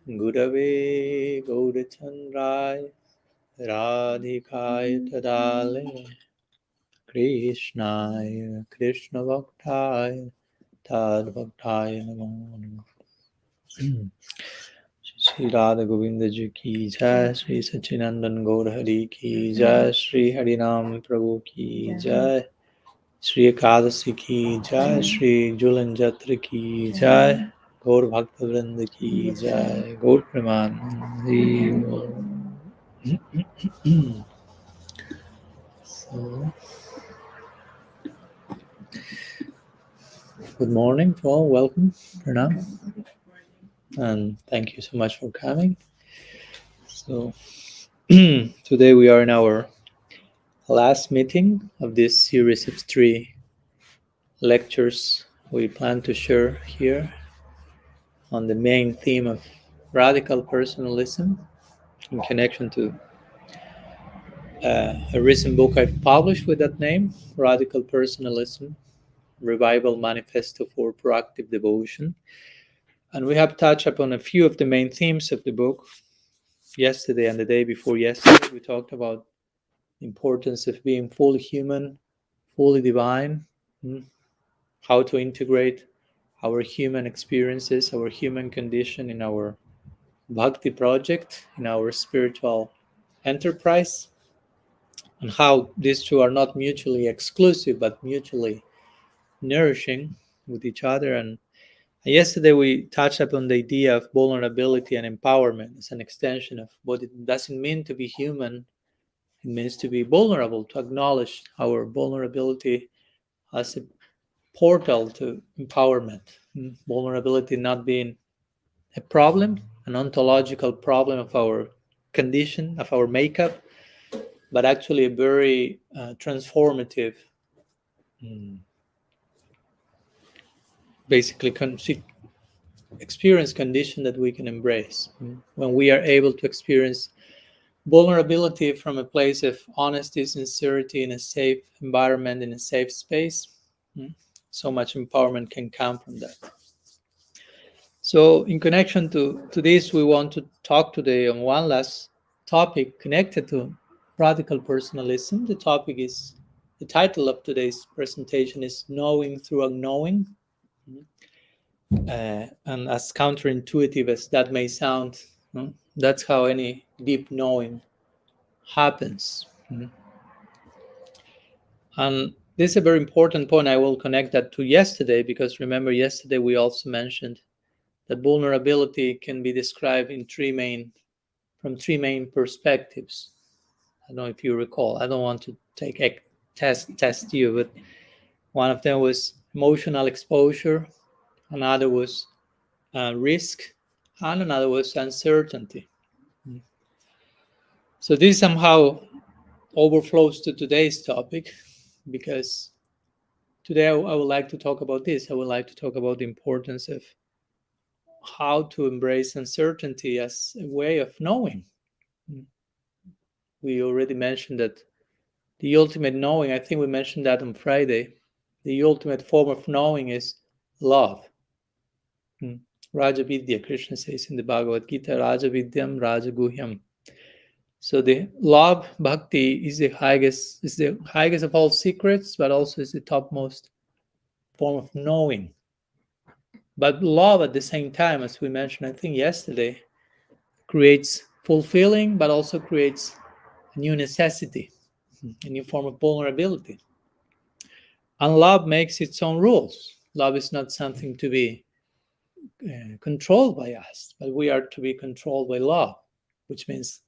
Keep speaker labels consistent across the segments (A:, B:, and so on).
A: Gurave Gaurachandrai Radhikaya Tadale Krishnaya Krishna Bhaktai Tad Bhaktai Namo Namo Shri Radha Govinda Ji Ki Jai, Shri Sachinandan Gaur Hari Ki Jai, Shri Harinam Prabhu Ki Jai, Shri Ekadasi Ki Jai, Shri Julan Jatra Ki Jai, Gaur Bhakta Vrinda Ki Jai, Gaur Preman. So, good morning to all, welcome, Pranam, and thank you so much for coming. So, today we are in our last meeting of this series of 3 lectures we plan to share here on the main theme of radical personalism in connection to a recent book I've published with that name, Radical Personalism, Revival Manifesto for Proactive Devotion. And we have touched upon a few of the main themes of the book. Yesterday and the day before yesterday, we talked about the importance of being fully human, fully divine, how to integrate our human experiences, our human condition in our bhakti project, in our spiritual enterprise, and how these two are not mutually exclusive but mutually nourishing with each other. And yesterday we touched upon the idea of vulnerability and empowerment as an extension of what it doesn't mean to be human. It means to be vulnerable, to acknowledge our vulnerability as a portal to empowerment. Vulnerability not being a problem, an ontological problem of our condition, of our makeup, but actually a very transformative, basically experience condition that we can embrace. When we are able to experience vulnerability from a place of honesty, sincerity, in a safe environment, in a safe space, so much empowerment can come from that. So in connection to this, we want to talk today on one last topic connected to radical personalism. The title of today's presentation is Knowing Through Unknowing. And as counterintuitive as that may sound, that's how any deep knowing happens. And this is a very important point. I will connect that to yesterday, because remember, yesterday we also mentioned that vulnerability can be described in from three main perspectives. I don't know if you recall. I don't want to test you, but one of them was emotional exposure, another was risk, and another was uncertainty. So this somehow overflows to today's topic, because today I would like to talk about this. I would like to talk about the importance of how to embrace uncertainty as a way of knowing. We already mentioned that the ultimate knowing, I think we mentioned that on Friday, the ultimate form of knowing is love. Raja Vidya, Krishna says in the Bhagavad Gita, Raja Vidyam Raja Guhyam. So the love, bhakti, is the highest of all secrets, but also is the topmost form of knowing. But love at the same time, as we mentioned, I think yesterday, creates fulfilling, but also creates a new necessity, a new form of vulnerability. And love makes its own rules. Love is not something to be controlled by us, but we are to be controlled by love, which means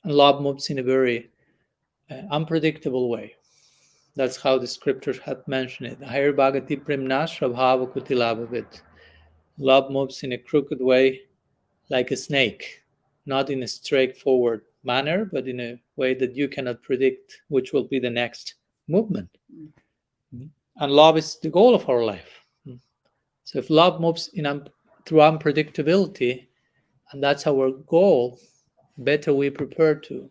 A: love moves in a very unpredictable way. That's how the scriptures have mentioned it. Hair bhagati primnashra bhava kutilabhavit. Love moves in a crooked way, like a snake, not in a straightforward manner, but in a way that you cannot predict which will be the next movement. And love is the goal of our life. So if love moves through unpredictability, and that's our goal, better we prepare to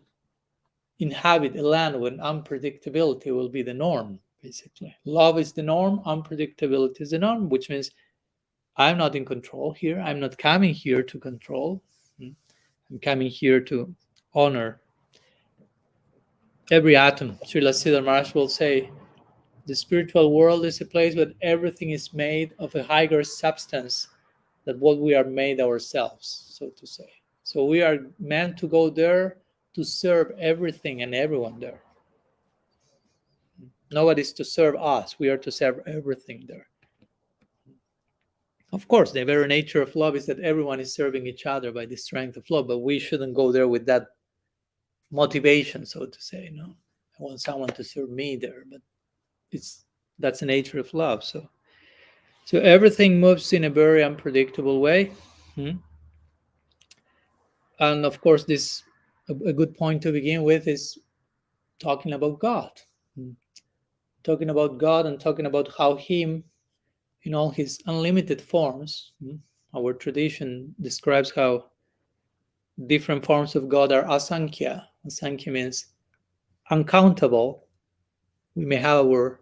A: inhabit a land where unpredictability will be the norm, basically. Love is the norm, unpredictability is the norm, which means I'm not in control here. I'm not coming here to control. I'm coming here to honor every atom. Srila Siddhar Maharaj will say, the spiritual world is a place where everything is made of a higher substance than what we are made ourselves, so to say. So we are meant to go there to serve everything and everyone there. Nobody's to serve us. We are to serve everything there. Of course, the very nature of love is that everyone is serving each other by the strength of love, but we shouldn't go there with that motivation, so to say. No, I want someone to serve me there, but that's the nature of love. So everything moves in a very unpredictable way. And of course, this a good point to begin with is talking about God. Talking about God and talking about how Him, in all His unlimited forms, our tradition describes how different forms of God are asankhya. Asankhya means uncountable. We may have our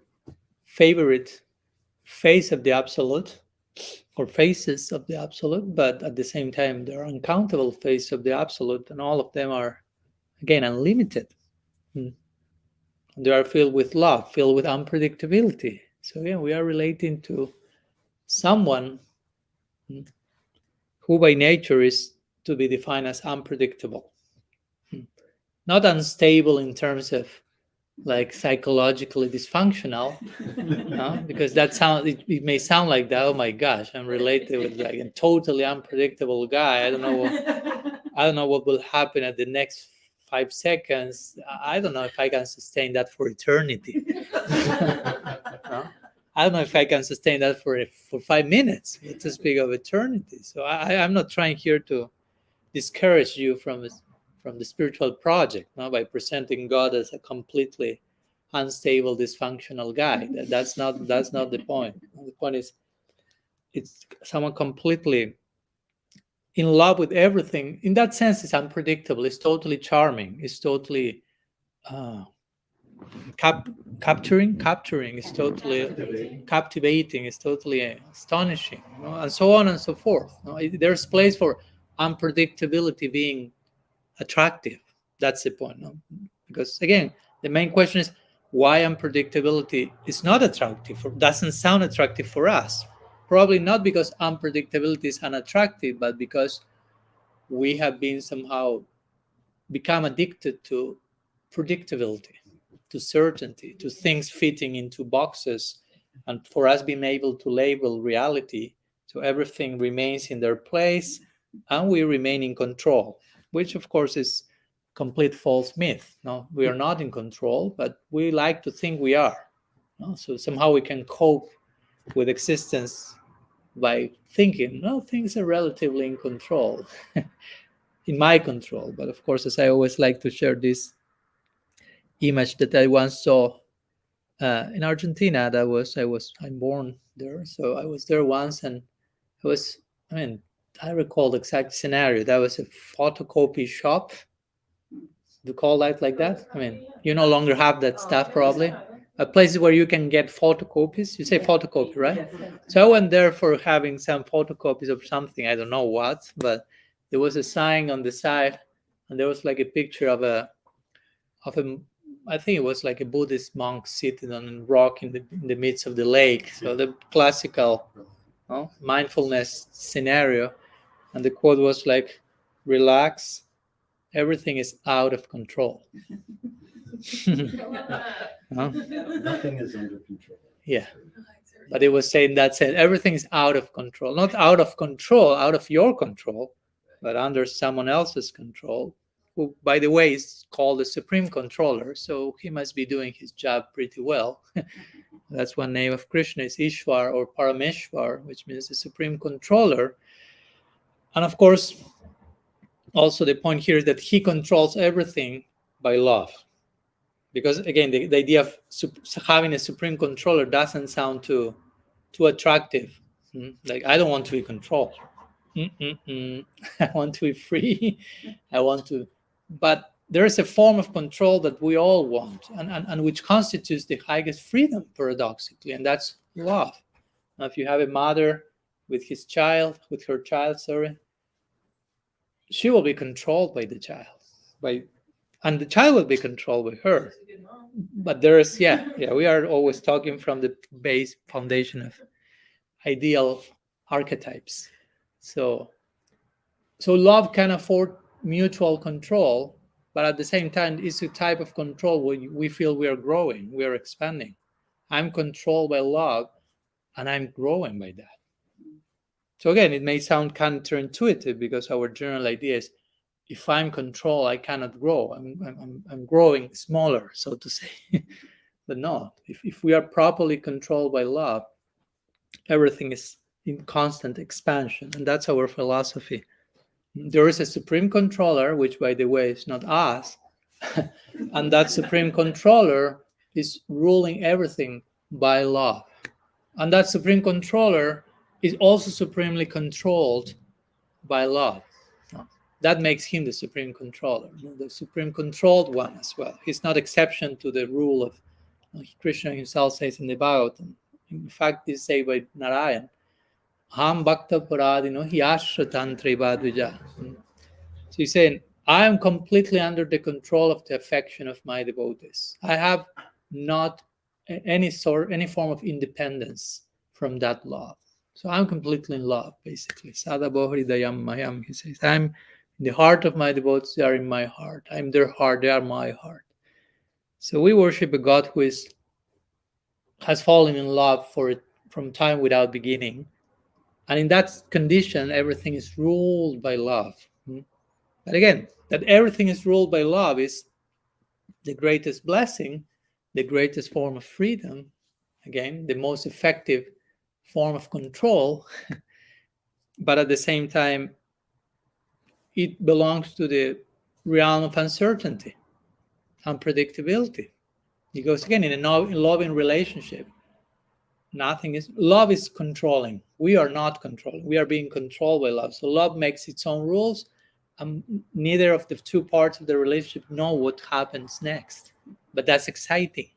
A: favorite face of the absolute or faces of the absolute, but at the same time there are uncountable faces of the absolute, and all of them are, again, unlimited. They are filled with love, filled with unpredictability. So again, we are relating to someone who by nature is to be defined as unpredictable. Not unstable in terms of like psychologically dysfunctional, because that sounds, it may sound like that. Oh my gosh, I'm related with like a totally unpredictable guy. I don't know what will happen at the next 5 seconds. I don't know if I can sustain that for eternity. I don't know if I can sustain that for 5 minutes, to speak of eternity. So I'm not trying here to discourage you from the spiritual project, by presenting God as a completely unstable, dysfunctional guy. That's not the point. The point is, it's someone completely in love with everything. In that sense, it's unpredictable. It's totally charming. It's totally capturing. It's totally captivating. It's totally astonishing, and so on and so forth. There's place for unpredictability being attractive. That's the point. Because again, the main question is why unpredictability is not attractive, or doesn't sound attractive for us. Probably not because unpredictability is unattractive, but because we have been somehow become addicted to predictability, to certainty, to things fitting into boxes, and for us being able to label reality, so everything remains in their place and we remain in control, which of course is complete false myth. No, we are not in control, but we like to think we are. So somehow we can cope with existence by thinking, no, things are relatively in control, in my control. But of course, as I always like to share this image that I once saw in Argentina. I'm born there, so I was there once, and I recall the exact scenario. That was a photocopy shop. You call that like that? You no longer have that stuff, probably. A place where you can get photocopies. You say photocopy, right? So I went there for having some photocopies of something. I don't know what, but there was a sign on the side, and there was like a picture of a I think it was like a Buddhist monk sitting on a rock in the midst of the lake. So the classical mindfulness scenario. And the quote was like, relax, everything is out of control.
B: Nothing is under control.
A: Yeah. But it was saying that said, everything is out of control. Not out of control, out of your control, but under someone else's control, who, by the way, is called the Supreme Controller. So he must be doing his job pretty well. That's one name of Krishna, is Ishwar or Parameshwar, which means the Supreme Controller. And of course, also the point here is that he controls everything by love. Because again, the idea of having a Supreme Controller doesn't sound too attractive. Like, I don't want to be controlled. I want to be free. I want to, but there is a form of control that we all want, and which constitutes the highest freedom, paradoxically, and that's love. Now, if you have a mother with her child, sorry, she will be controlled by the child, and the child will be controlled by her. But there's, we are always talking from the base foundation of ideal archetypes. So love can afford mutual control, but at the same time, it's a type of control where we feel we are growing, we are expanding. I'm controlled by love, and I'm growing by that. So again, it may sound counterintuitive because our general idea is, if I'm controlled, I cannot grow. I'm growing smaller, so to say. But no, if we are properly controlled by love, everything is in constant expansion, and that's our philosophy. There is a supreme controller, which, by the way, is not us, and that supreme controller is ruling everything by love. And that supreme controller is also supremely controlled by love. That makes him the supreme controller, the supreme controlled one as well. He's not exception to the rule of, Krishna himself says in the Bhagavatam. In fact, it's said by Narayan, Ham Bhakta Paradino Hyashratantre Badvija. So he's saying, I am completely under the control of the affection of my devotees. I have not any form of independence from that love. So I'm completely in love, basically. Sada Bohri Dayam Mayam, he says. I'm in the heart of my devotees, they are in my heart. I'm their heart, they are my heart. So we worship a God who has fallen in love from time without beginning. And in that condition, everything is ruled by love. But again, that everything is ruled by love is the greatest blessing, the greatest form of freedom, again, the most effective form of control. But at the same time, it belongs to the realm of uncertainty, unpredictability. Because again, in a loving relationship, love is controlling. We are not controlling. We are being controlled by love. So love makes its own rules, and neither of the two parts of the relationship know what happens next. But that's exciting.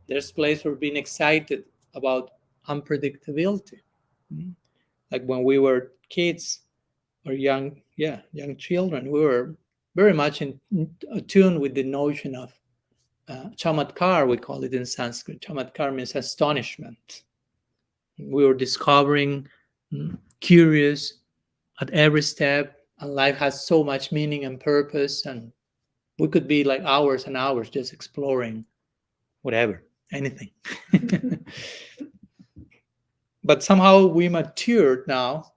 A: There's place for being excited about unpredictability. Like when we were kids or young children, we were very much in tune with the notion of chamatkar, we call it in Sanskrit. Chamatkar means astonishment. We were discovering, curious at every step, and life has so much meaning and purpose, and we could be like hours and hours just exploring whatever, anything. But somehow we matured now,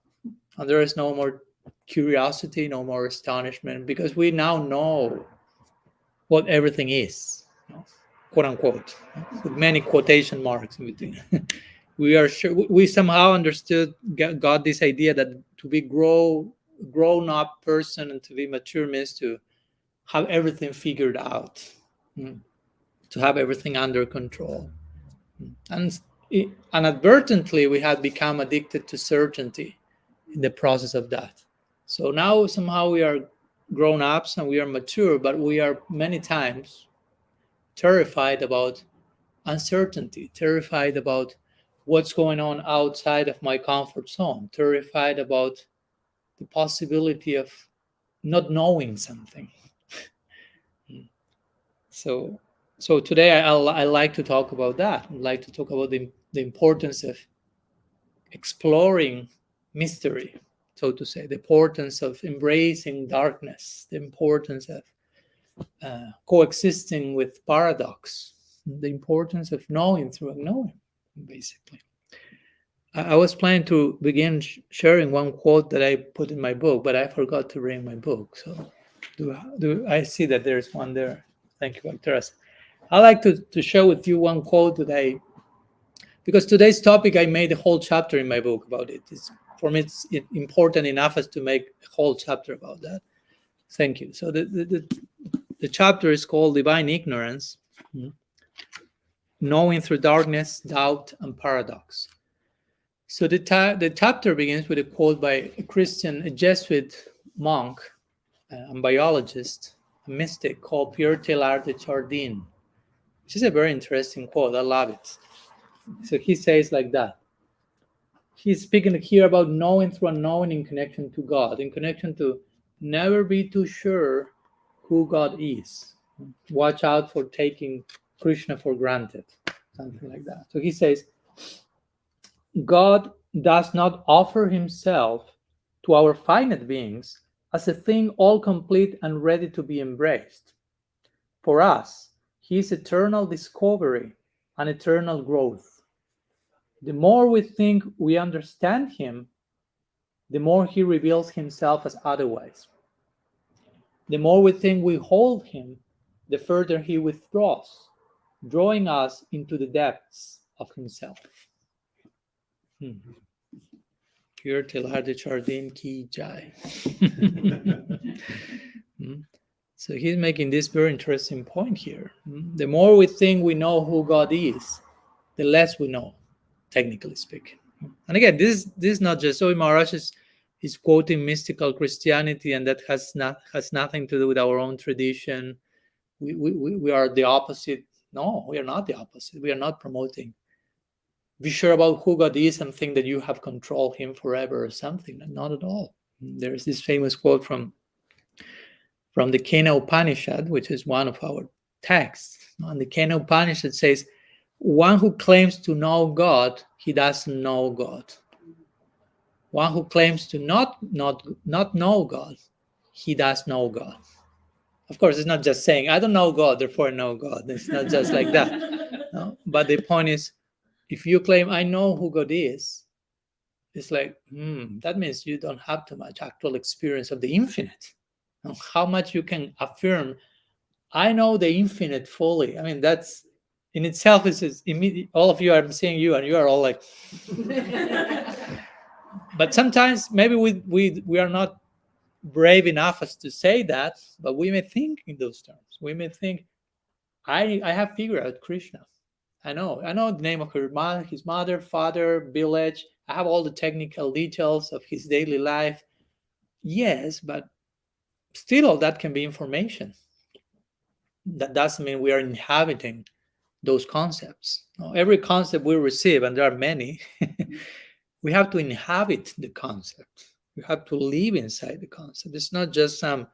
A: and there is no more curiosity, no more astonishment, because we now know what everything is, quote unquote, with many quotation marks in between. We are sure we somehow got this idea that to be grown up person and to be mature means to have everything figured out, to have everything under control. And inadvertently, we have become addicted to certainty in the process of that. So now somehow we are grown ups and we are mature, but we are many times terrified about uncertainty, terrified about what's going on outside of my comfort zone, terrified about the possibility of not knowing something. So today I like to talk about that. I like to talk about the importance of exploring mystery, so to say, the importance of embracing darkness, the importance of coexisting with paradox, the importance of knowing through unknowing, basically. I was planning to begin sharing one quote that I put in my book, but I forgot to bring my book. So do I see that there's one there? Thank you, Teresa. I like to share with you one quote that because today's topic, I made a whole chapter in my book about it. For me, it's important enough as to make a whole chapter about that. Thank you. So the chapter is called Divine Ignorance, Knowing Through Darkness, Doubt, and Paradox. So the chapter begins with a quote by a Jesuit monk, a biologist, a mystic called Pierre Teilhard de Chardin, which is a very interesting quote. I love it. So he says like that: he's speaking here about knowing through unknowing in connection to God, in connection to never be too sure who God is. Watch out for taking Krishna for granted, something like that. So he says, God does not offer himself to our finite beings as a thing all complete and ready to be embraced. For us, he is eternal discovery and eternal growth. The more we think we understand him, the more he reveals himself as otherwise. The more we think we hold him, the further he withdraws, drawing us into the depths of himself. Here, Teilhard de Chardin ki jai. So he's making this very interesting point here. The more we think we know who God is, the less we know, technically speaking. And again, this is not just so Maharaj is quoting mystical Christianity, and that has nothing to do with our own tradition. We are the opposite. No, we are not the opposite. We are not promoting. Be sure about who God is and think that you have controlled him forever or something. Not at all. There's this famous quote from the Kena Upanishad, which is one of our texts. And the Kena Upanishad says, one who claims to know God, he doesn't know God. One who claims to not know God, he does know God. Of course, it's not just saying, I don't know God, therefore I know God. It's not just like that. No? But the point is, if you claim, I know who God is, it's like, that means you don't have too much actual experience of the infinite. How much you can affirm, I know the infinite fully. I mean, that's in itself is immediate. All of you, I'm seeing you, and you are all like. But sometimes maybe we are not brave enough as to say that, but we may think in those terms. We may think, I have figured out Krishna. I know the name of his mother, father, village. I have all the technical details of his daily life. Yes, but still all that can be information. That doesn't mean we are inhabiting those concepts. No, every concept we receive, and there are many, we have to inhabit the concept. We have to live inside the concept. It's not just some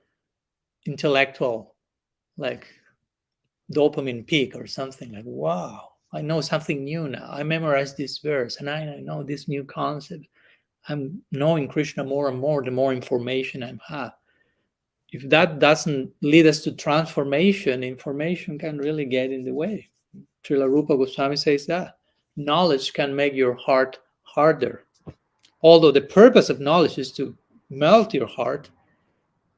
A: intellectual, like dopamine peak or something like, wow, I know something new now. I memorized this verse and I know this new concept. I'm knowing Krishna more and more, the more information I have. If that doesn't lead us to transformation, information can really get in the way. Srila Rupa Goswami says that. Knowledge can make your heart harder. Although the purpose of knowledge is to melt your heart,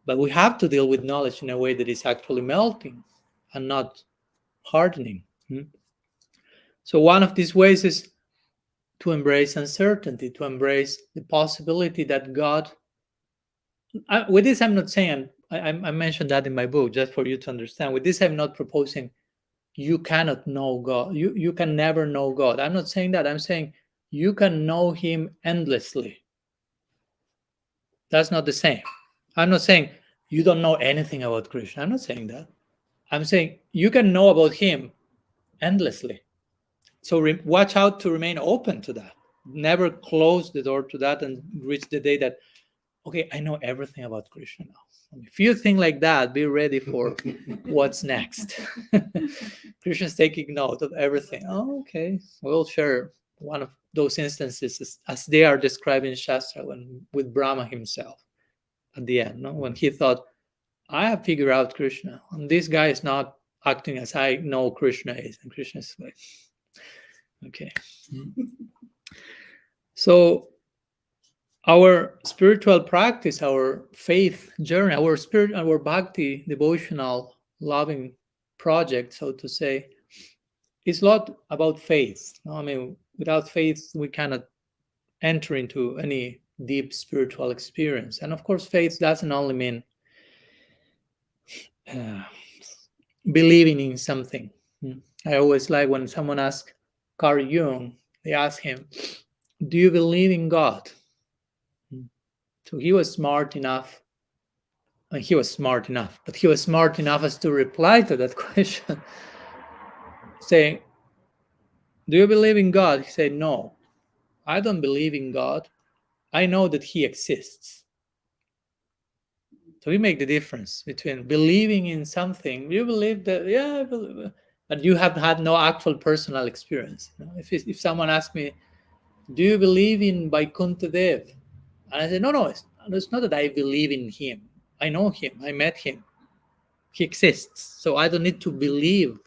A: but we have to deal with knowledge in a way that is actually melting and not hardening. So one of these ways is to embrace uncertainty, to embrace the possibility that God, with this I'm not saying, I mentioned that in my book, just for you to understand. With this I'm not proposing you cannot know God. You can never know God. I'm not saying that. I'm saying you can know him endlessly. That's not the same. I'm not saying you don't know anything about Krishna. I'm not saying that. I'm saying you can know about him endlessly. So watch out to remain open to that. Never close the door to that and reach the day that, okay, I know everything about Krishna now. If you think like that, be ready for what's next. Krishna's taking note of everything. Oh, okay. We'll share one of those instances as they are described in Shastra with Brahma himself at the end, when he thought, I have figured out Krishna. And this guy is not acting as I know Krishna is. And Krishna is like, okay. So our spiritual practice, our faith journey, our bhakti, devotional, loving project, so to say, is a lot about faith. I mean, without faith, we cannot enter into any deep spiritual experience. And of course, faith doesn't only mean believing in something. I always like when someone asks Carl Jung, they ask him, do you believe in God? So he was smart enough, but he was smart enough as to reply to that question, saying, do you believe in God? He said, no. I don't believe in God. I know that he exists. So we make the difference between believing in something. You believe that, yeah, I believe, but you have had no actual personal experience. If someone asks me, do you believe in Vaikuntha Dev? And I say, no, it's not that I believe in him. I know him. I met him. He exists. So I don't need to believe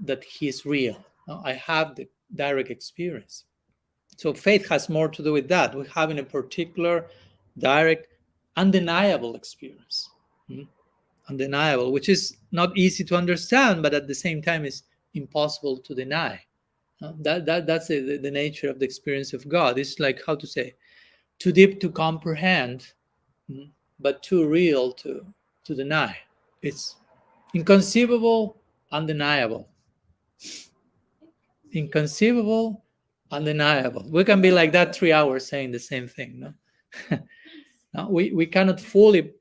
A: that he's real. No, I have the direct experience. So faith has more to do with that. We're having a particular, direct, undeniable experience. Undeniable, which is not easy to understand, but at the same time is impossible to deny. That's the nature of the experience of God. It's like, how to say, too deep to comprehend, but too real to deny. It's inconceivable, undeniable. Inconceivable, undeniable. We can be like that 3 hours saying the same thing. No, no, we cannot fully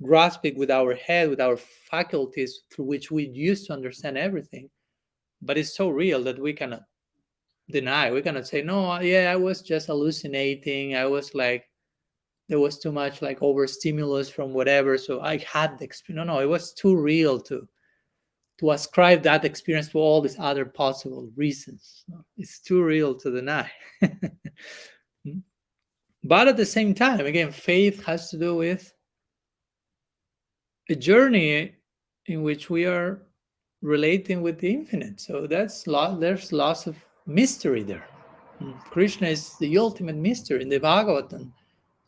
A: grasp it with our head, with our faculties through which we used to understand everything. But it's so real that we cannot deny. We cannot say, no, yeah, I was just hallucinating. I was like, there was too much like overstimulus from whatever. So I had the experience. No, it was too real to ascribe that experience to all these other possible reasons. It's too real to deny. But at the same time, again, faith has to do with a journey in which we are relating with the infinite. So there's lots of mystery there. Krishna is the ultimate mystery. In the Bhagavatam,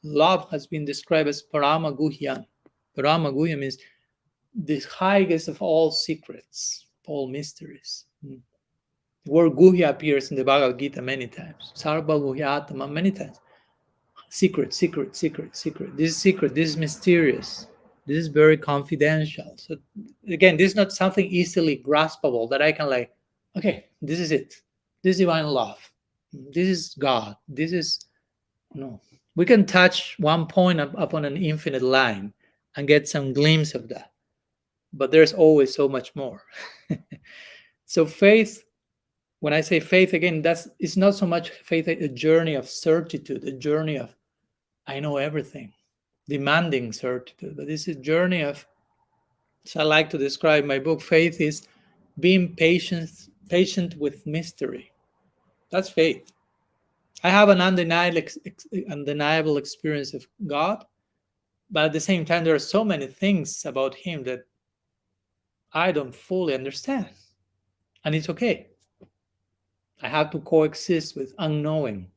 A: love has been described as Parama Guhyam. Parama Guhyam means the highest of all secrets, all mysteries. The word Guhya appears in the Bhagavad Gita many times. Sarva Guhyatama, many times. Secret, secret, secret, secret. This is secret. This is mysterious. This is very confidential. So again, this is not something easily graspable that I can like, okay, this is it. This is divine love. This is God. This is, no. We can touch one point upon an infinite line and get some glimpse of that. But there's always so much more. So faith, when I say faith, again, it's not so much faith, a journey of certitude, a journey of, I know everything, demanding certitude, but it's a journey of, as I like to describe my book, faith is being patient with mystery. That's faith. I have an undeniable experience of God, but at the same time, there are so many things about him that I don't fully understand. And it's okay. I have to coexist with unknowing.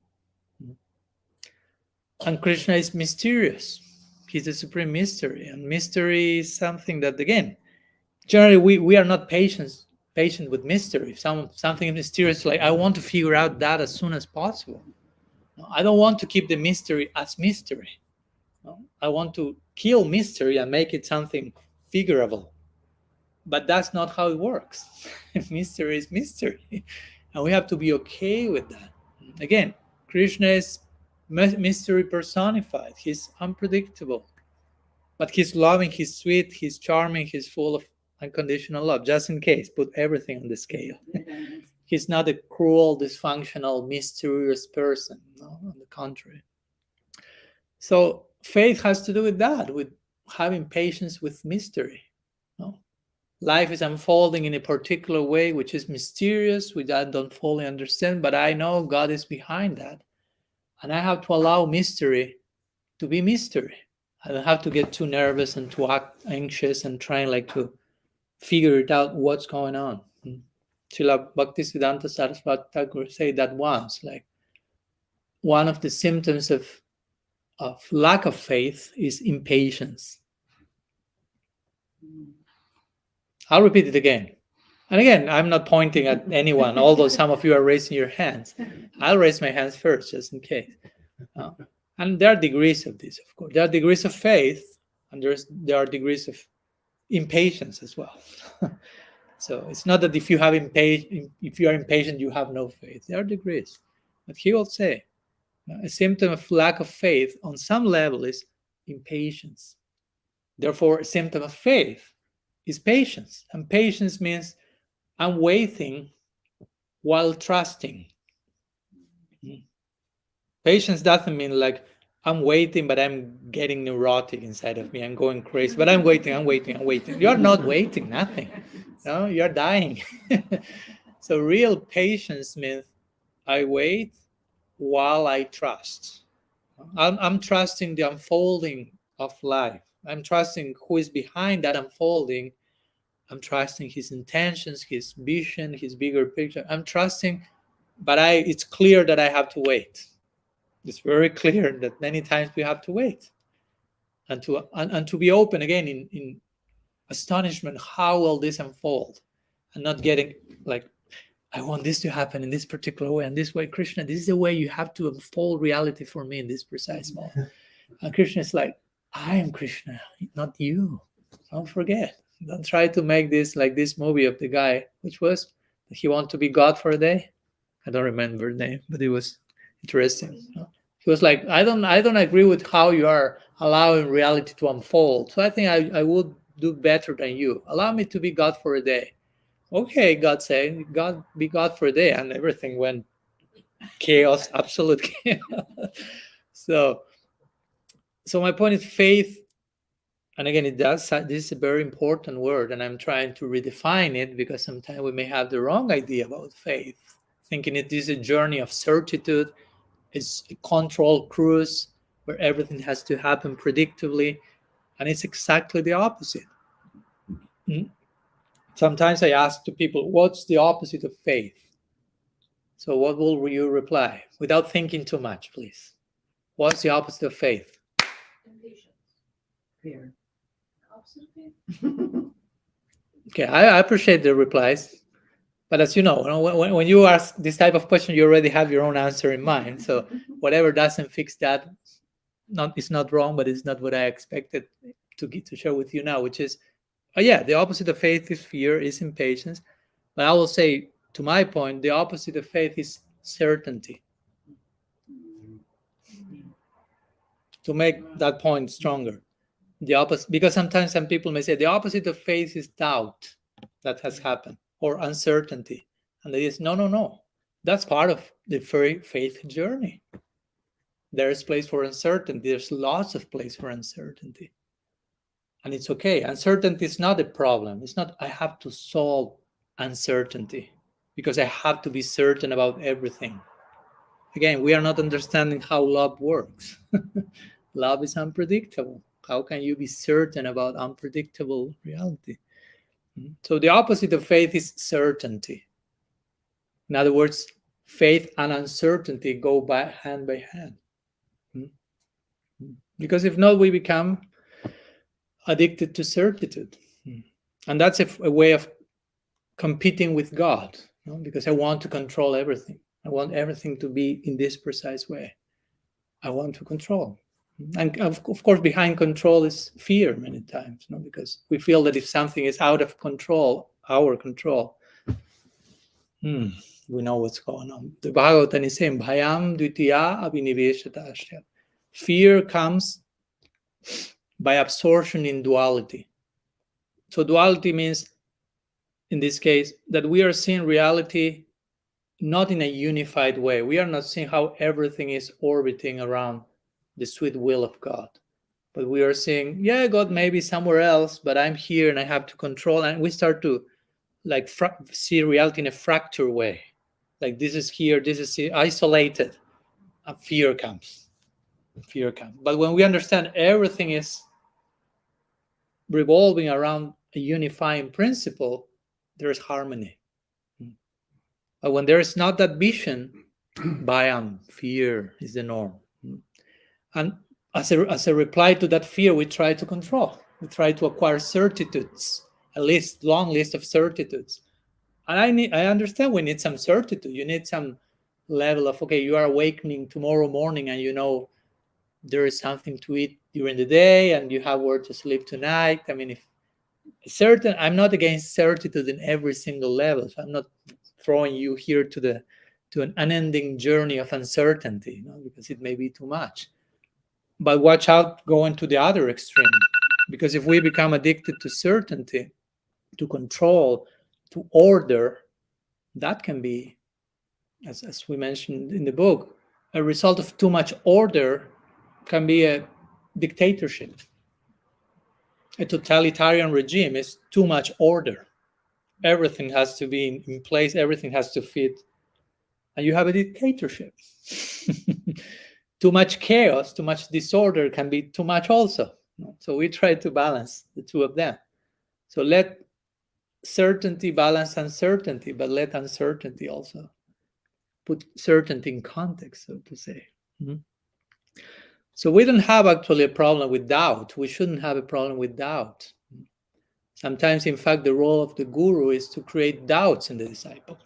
A: And Krishna is mysterious. He's the supreme mystery. And mystery is something that, again, generally we are not patient with mystery. Something mysterious, like I want to figure out that as soon as possible. No, I don't want to keep the mystery as mystery. No, I want to kill mystery and make it something figurable. But that's not how it works. Mystery is mystery. And we have to be okay with that. Again, Krishna is mystery personified. He's unpredictable. But he's loving, he's sweet, he's charming, he's full of unconditional love. Just in case, put everything on the scale. He's not a cruel, dysfunctional, mysterious person. No, on the contrary. So faith has to do with that, with having patience with mystery. No? Life is unfolding in a particular way, which is mysterious, which I don't fully understand, but I know God is behind that. And I have to allow mystery to be mystery. I don't have to get too nervous and too anxious and trying like to figure it out what's going on. Srila Bhaktisiddhanta Saraswati Thakur said that once, like one of the symptoms of lack of faith is impatience. I'll repeat it again. And again, I'm not pointing at anyone, although some of you are raising your hands. I'll raise my hands first, just in case. And there are degrees of this, of course. There are degrees of faith, and there are degrees of impatience as well. So it's not that if you are impatient, you have no faith. There are degrees. But he will say, a symptom of lack of faith on some level is impatience. Therefore, a symptom of faith is patience. And patience means I'm waiting while trusting. Patience doesn't mean like I'm waiting, but I'm getting neurotic inside of me. I'm going crazy, but I'm waiting. You're not waiting, nothing. No, you're dying. So real patience means I wait while I trust. I'm trusting the unfolding of life. I'm trusting who is behind that unfolding. I'm trusting his intentions, his vision, his bigger picture. I'm trusting, but it's clear that I have to wait. It's very clear that many times we have to wait and to be open again in astonishment. How will this unfold? And not getting like, I want this to happen in this particular way and this way. Krishna, this is the way you have to unfold reality for me in this precise moment. And Krishna is like, I am Krishna, not you. Don't forget. Don't try to make this like this movie of the guy, which was he wanted to be God for a day. I don't remember the name, but it was interesting. He was like, I don't agree with how you are allowing reality to unfold. So I think I would do better than you. Allow me to be God for a day. Okay, God said, God be God for a day, and everything went chaos, absolute chaos. So my point is faith, and again, this is a very important word, and I'm trying to redefine it because sometimes we may have the wrong idea about faith, thinking it is a journey of certitude, it's a control cruise where everything has to happen predictably, and it's exactly the opposite. Sometimes I ask to people, what's the opposite of faith? So what will you reply? Without thinking too much, please. What's the opposite of faith?
C: Impatience. Fear. Opposite of faith?
A: Okay, I appreciate the replies. But as you know, when you ask this type of question, you already have your own answer in mind. So whatever doesn't fix that, it's not wrong, but it's not what I expected to share with you now, which is, the opposite of faith is fear, is impatience. But I will say, to my point, the opposite of faith is certainty. To make that point stronger, the opposite, because sometimes some people may say the opposite of faith is doubt that has happened, or uncertainty, and it is no. That's part of the faith journey. There is place for uncertainty. There's lots of place for uncertainty, and it's okay. Uncertainty is not a problem. It's not I have to solve uncertainty because I have to be certain about everything. Again, we are not understanding how love works. Love is unpredictable. How can you be certain about unpredictable reality? So the opposite of faith is certainty. In other words, faith and uncertainty go hand by hand. Because if not, we become addicted to certitude. And that's a way of competing with God, because I want to control everything. I want everything to be in this precise way. I want to control. And of course, behind control is fear many times, because we feel that if something is out of control, our control, we know what's going on. The Bhagavatam is saying, Bhayam dvitiya abhiniveshata asya. Fear comes by absorption in duality. So duality means, in this case, that we are seeing reality not in a unified way. We are not seeing how everything is orbiting around the sweet will of God. But we are saying, God may be somewhere else, but I'm here and I have to control. And we start to see reality in a fractured way. Like this is here, this is isolated. And fear comes. But when we understand everything is revolving around a unifying principle, there's harmony. But when there is not that vision, bhayam, fear is the norm. And as a reply to that fear, we try to control. We try to acquire certitudes, a long list of certitudes. And I understand we need some certitude. You need some level of, you are awakening tomorrow morning and there is something to eat during the day and you have where to sleep tonight. I mean, I'm not against certitude in every single level. So I'm not throwing you here to an unending journey of uncertainty, because it may be too much. But watch out going to the other extreme, because if we become addicted to certainty, to control, to order, that can be, as we mentioned in the book, a result of too much order can be a dictatorship. A totalitarian regime is too much order. Everything has to be in place, everything has to fit, and you have a dictatorship. Too much chaos, too much disorder can be too much also. So we try to balance the two of them. So let certainty balance uncertainty, but let uncertainty also put certainty in context, so to say. So we don't have actually a problem with doubt. We shouldn't have a problem with doubt. Sometimes, in fact, the role of the guru is to create doubts in the disciple.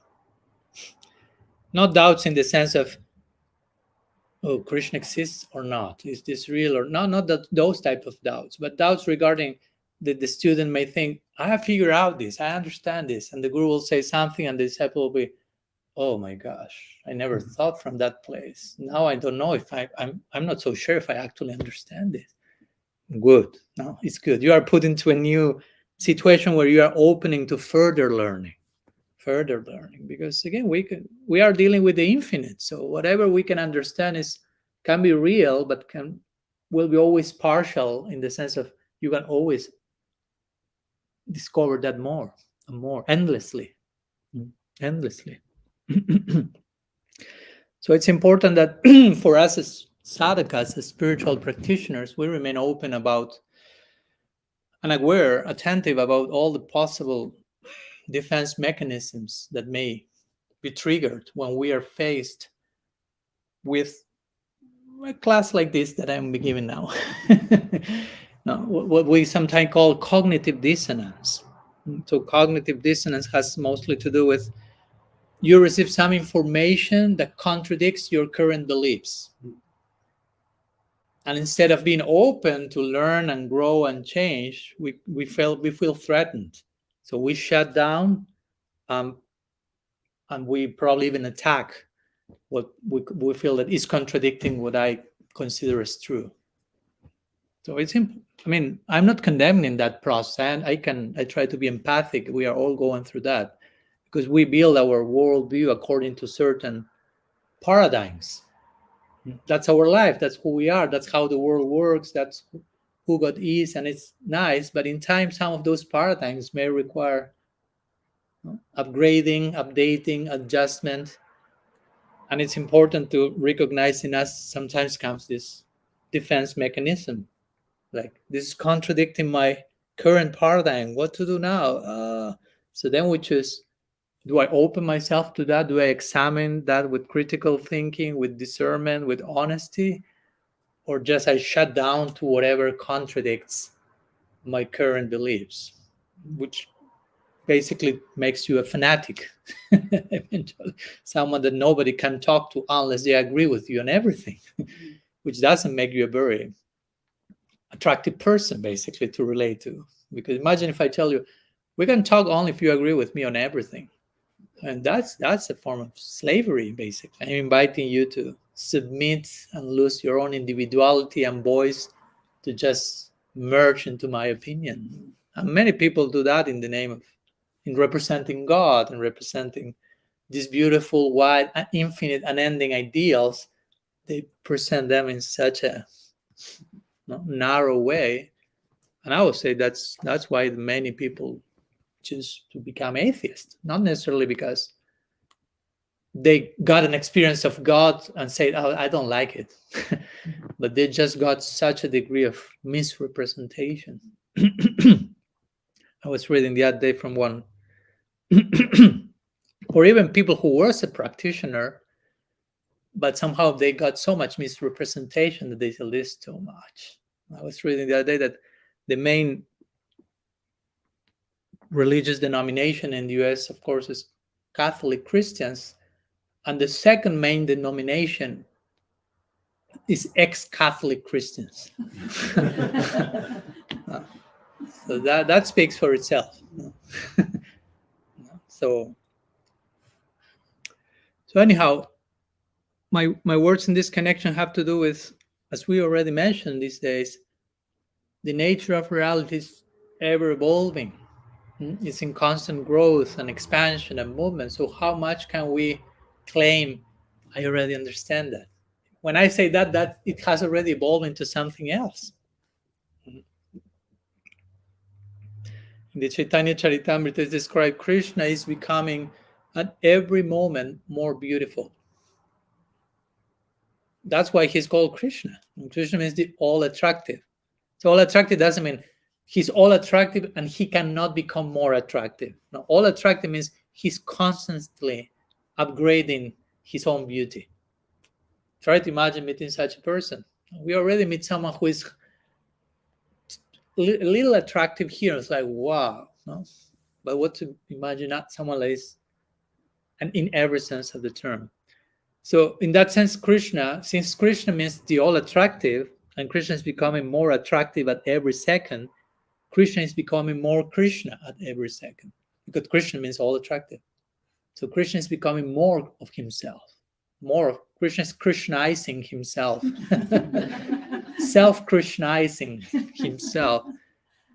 A: Not doubts in the sense of, oh, Krishna exists or not? Is this real or not? Not that, those type of doubts, but doubts regarding that the student may think, I have figured out this, I understand this. And the guru will say something and the disciple will be, oh my gosh, I never thought from that place. Now I don't know if I'm not so sure if I actually understand this. Good. No, it's good. You are put into a new situation where you are opening to further learning, because again, we are dealing with the infinite. So whatever we can understand can be real, but will be always partial, in the sense of you can always discover that more and more, endlessly. So it's important that for us as sadhakas, as spiritual practitioners, we remain open about and aware, attentive about all the possible defense mechanisms that may be triggered when we are faced with a class like this that I'm giving now. What we sometimes call cognitive dissonance. So cognitive dissonance has mostly to do with you receive some information that contradicts your current beliefs. And instead of being open to learn and grow and change, we feel threatened. So we shut down, and we probably even attack what we feel that is contradicting what I consider as true. So it's simple. I mean, I'm not condemning that process, and I try to be empathic. We are all going through that because we build our worldview according to certain paradigms. That's our life. That's who we are. That's how the world works. That's who God is, and it's nice. But in time, some of those paradigms may require upgrading, updating, adjustment. And it's important to recognize in us sometimes comes this defense mechanism. Like, this is contradicting my current paradigm. What to do now? So then we choose, do I open myself to that? Do I examine that with critical thinking, with discernment, with honesty? Or just I shut down to whatever contradicts my current beliefs, which basically makes you a fanatic. Eventually, someone that nobody can talk to unless they agree with you on everything, which doesn't make you a very attractive person, basically, to relate to. Because imagine if I tell you, we can talk only if you agree with me on everything. And that's a form of slavery, basically. I'm inviting you to submit and lose your own individuality and voice to just merge into my opinion. And many people do that in the name of, in representing God and representing these beautiful, wide, infinite, unending ideals. They present them in such a narrow way. And I would say that's why many people choose to become atheists, not necessarily because they got an experience of God and say, oh, I don't like it, but they just got such a degree of misrepresentation. I was reading the other day from one, or even people who was a practitioner, but somehow they got so much misrepresentation that they said, this too much. I was reading the other day that the main religious denomination in the US, of course, is Catholic Christians, and the second main denomination is ex-Catholic Christians. So that speaks for itself. So anyhow, my words in this connection have to do with, as we already mentioned these days, the nature of reality is ever evolving. It's in constant growth and expansion and movement. So how much can we claim, I already understand that? when I say that it has already evolved into something else. In the Chaitanya Charitamrita, it's described Krishna is becoming at every moment more beautiful. That's why he's called Krishna. And Krishna means the all attractive. So all attractive doesn't mean he's all attractive and he cannot become more attractive. No, all attractive means he's constantly upgrading his own beauty. Try to imagine meeting such a person. We already meet someone who is a little attractive here. It's like, wow. No? But what to imagine not someone like this, and in every sense of the term. So in that sense, Krishna, since Krishna means the all attractive, and Krishna is becoming more attractive at every second, Krishna is becoming more Krishna at every second. Because Krishna means all attractive. So Krishna is becoming more of himself. Krishna is Krishnizing himself. Self-Krishnizing himself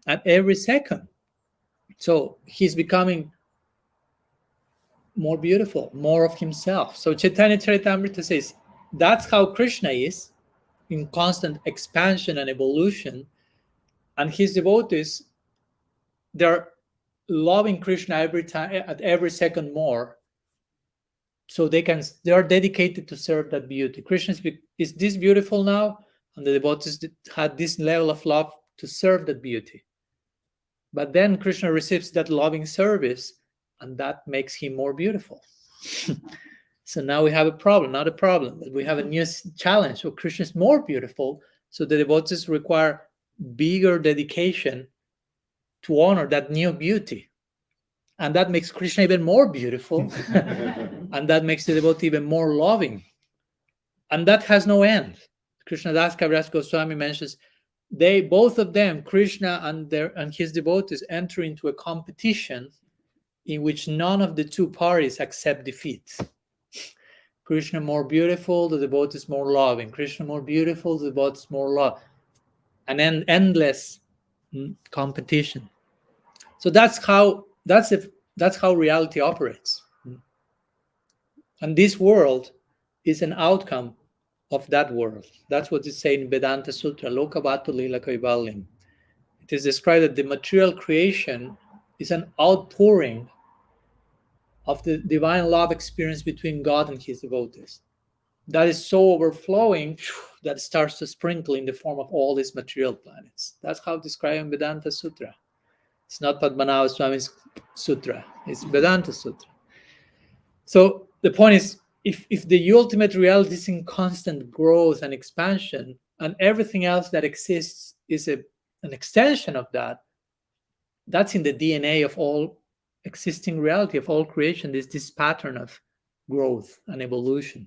A: at every second. So he's becoming more beautiful, more of himself. So Chaitanya Charitamrita says that's how Krishna is, in constant expansion and evolution. And his devotees, they're loving Krishna every time, at every second more. So they are dedicated to serve that beauty. Krishna is this beautiful now, and the devotees had this level of love to serve that beauty. But then Krishna receives that loving service, and that makes him more beautiful. So now we have a problem, not a problem, but we have a new challenge. So Krishna is more beautiful, so the devotees require bigger dedication to honor that new beauty. And that makes Krishna even more beautiful. And that makes the devotee even more loving. And that has no end. Krishnadas Kaviraj Goswami mentions both of them, Krishna and his devotees, enter into a competition in which none of the two parties accept defeat. Krishna more beautiful, the devotees more loving. Krishna more beautiful, the devotees more love. An endless competition. So that's how reality operates. And this world is an outcome of that world. That's what is said in Vedanta Sutra, Lokavatu Lila Kaivalyam. It is described that the material creation is an outpouring of the divine love experience between God and his devotees. That is so overflowing that starts to sprinkle in the form of all these material planets. That's how described in Vedanta Sutra. It's not Padmanabha Swami's Sutra, it's Vedanta Sutra. So the point is, if the ultimate reality is in constant growth and expansion, and everything else that exists is an extension of that, that's in the DNA of all existing reality, of all creation, this pattern of growth and evolution.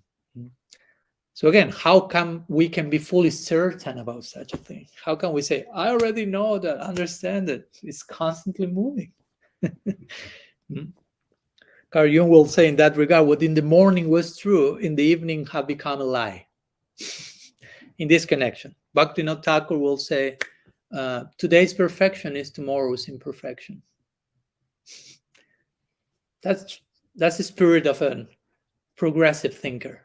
A: So again, how come we can be fully certain about such a thing? How can we say, I already know that, understand that it's constantly moving? Carl Jung will say in that regard, what in the morning was true, in the evening have become a lie. In this connection, Bhaktivinoda Thakur will say, today's perfection is tomorrow's imperfection. That's the spirit of a progressive thinker.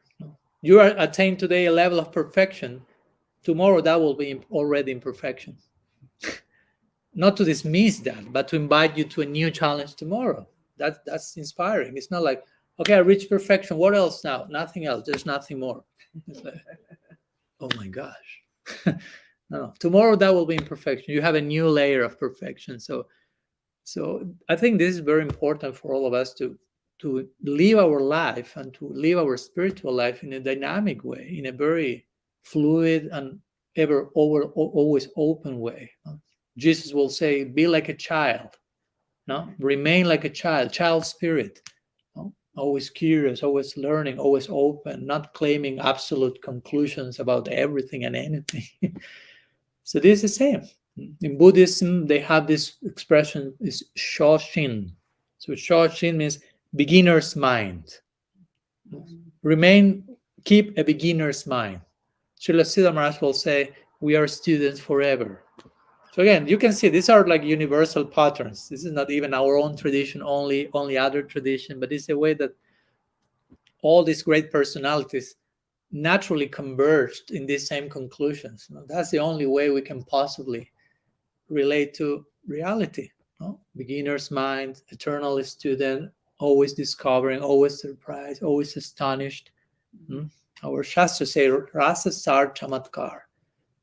A: You are attained today a level of perfection. Tomorrow that will be already imperfection. Not to dismiss that, but to invite you to a new challenge tomorrow. That's inspiring. It's not like, okay, I reached perfection. What else now? Nothing else. There's nothing more. It's like, oh my gosh. No. Tomorrow that will be imperfection. You have a new layer of perfection. So I think this is very important for all of us to live our life and to live our spiritual life in a dynamic way, in a very fluid and always open way. Jesus will say, be like a child. No, remain like a child spirit. No? Always curious, always learning, always open, not claiming absolute conclusions about everything and anything. So this is the same. In Buddhism, they have this expression, is Shoshin. So Shoshin means beginner's mind. Keep a beginner's mind. Srila Siddha Maharaj will say, we are students forever. So again, you can see these are like universal patterns. This is not even our own tradition, only other tradition, but it's a way that all these great personalities, naturally converged in these same conclusions. That's the only way we can possibly relate to reality. Beginner's mind, eternal student, always discovering, always surprised, always astonished. Our Shastras say Rasa Sar Chamatkar.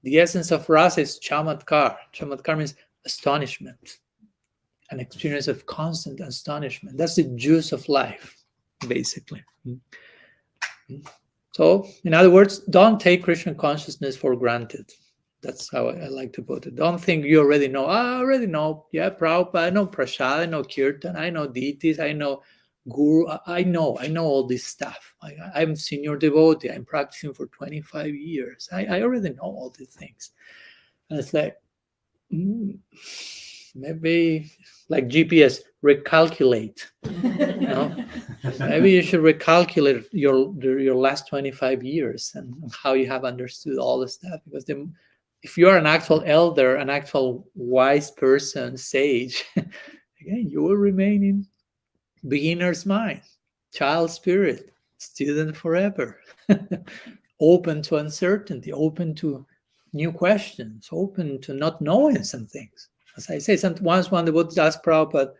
A: The essence of Rasa is Chamatkar. Chamatkar means astonishment, an experience of constant astonishment. That's the juice of life, basically. So, in other words, don't take Krishna consciousness for granted. That's how I like to put it. Don't think you already know. I already know. Yeah, Prabhupada, I know Prasad, I know Kirtan, I know deities, I know Guru. I know all this stuff. I'm senior devotee. I'm practicing for 25 years. I already know all these things. And it's like, maybe like GPS, recalculate. Maybe you should recalculate your last 25 years and how you have understood all the stuff. Because if you are an actual elder, an actual wise person, sage, again, you will remain in beginner's mind, child spirit, student forever, open to uncertainty, open to new questions, open to not knowing some things. As I say, once one devotee asked Prabhupada,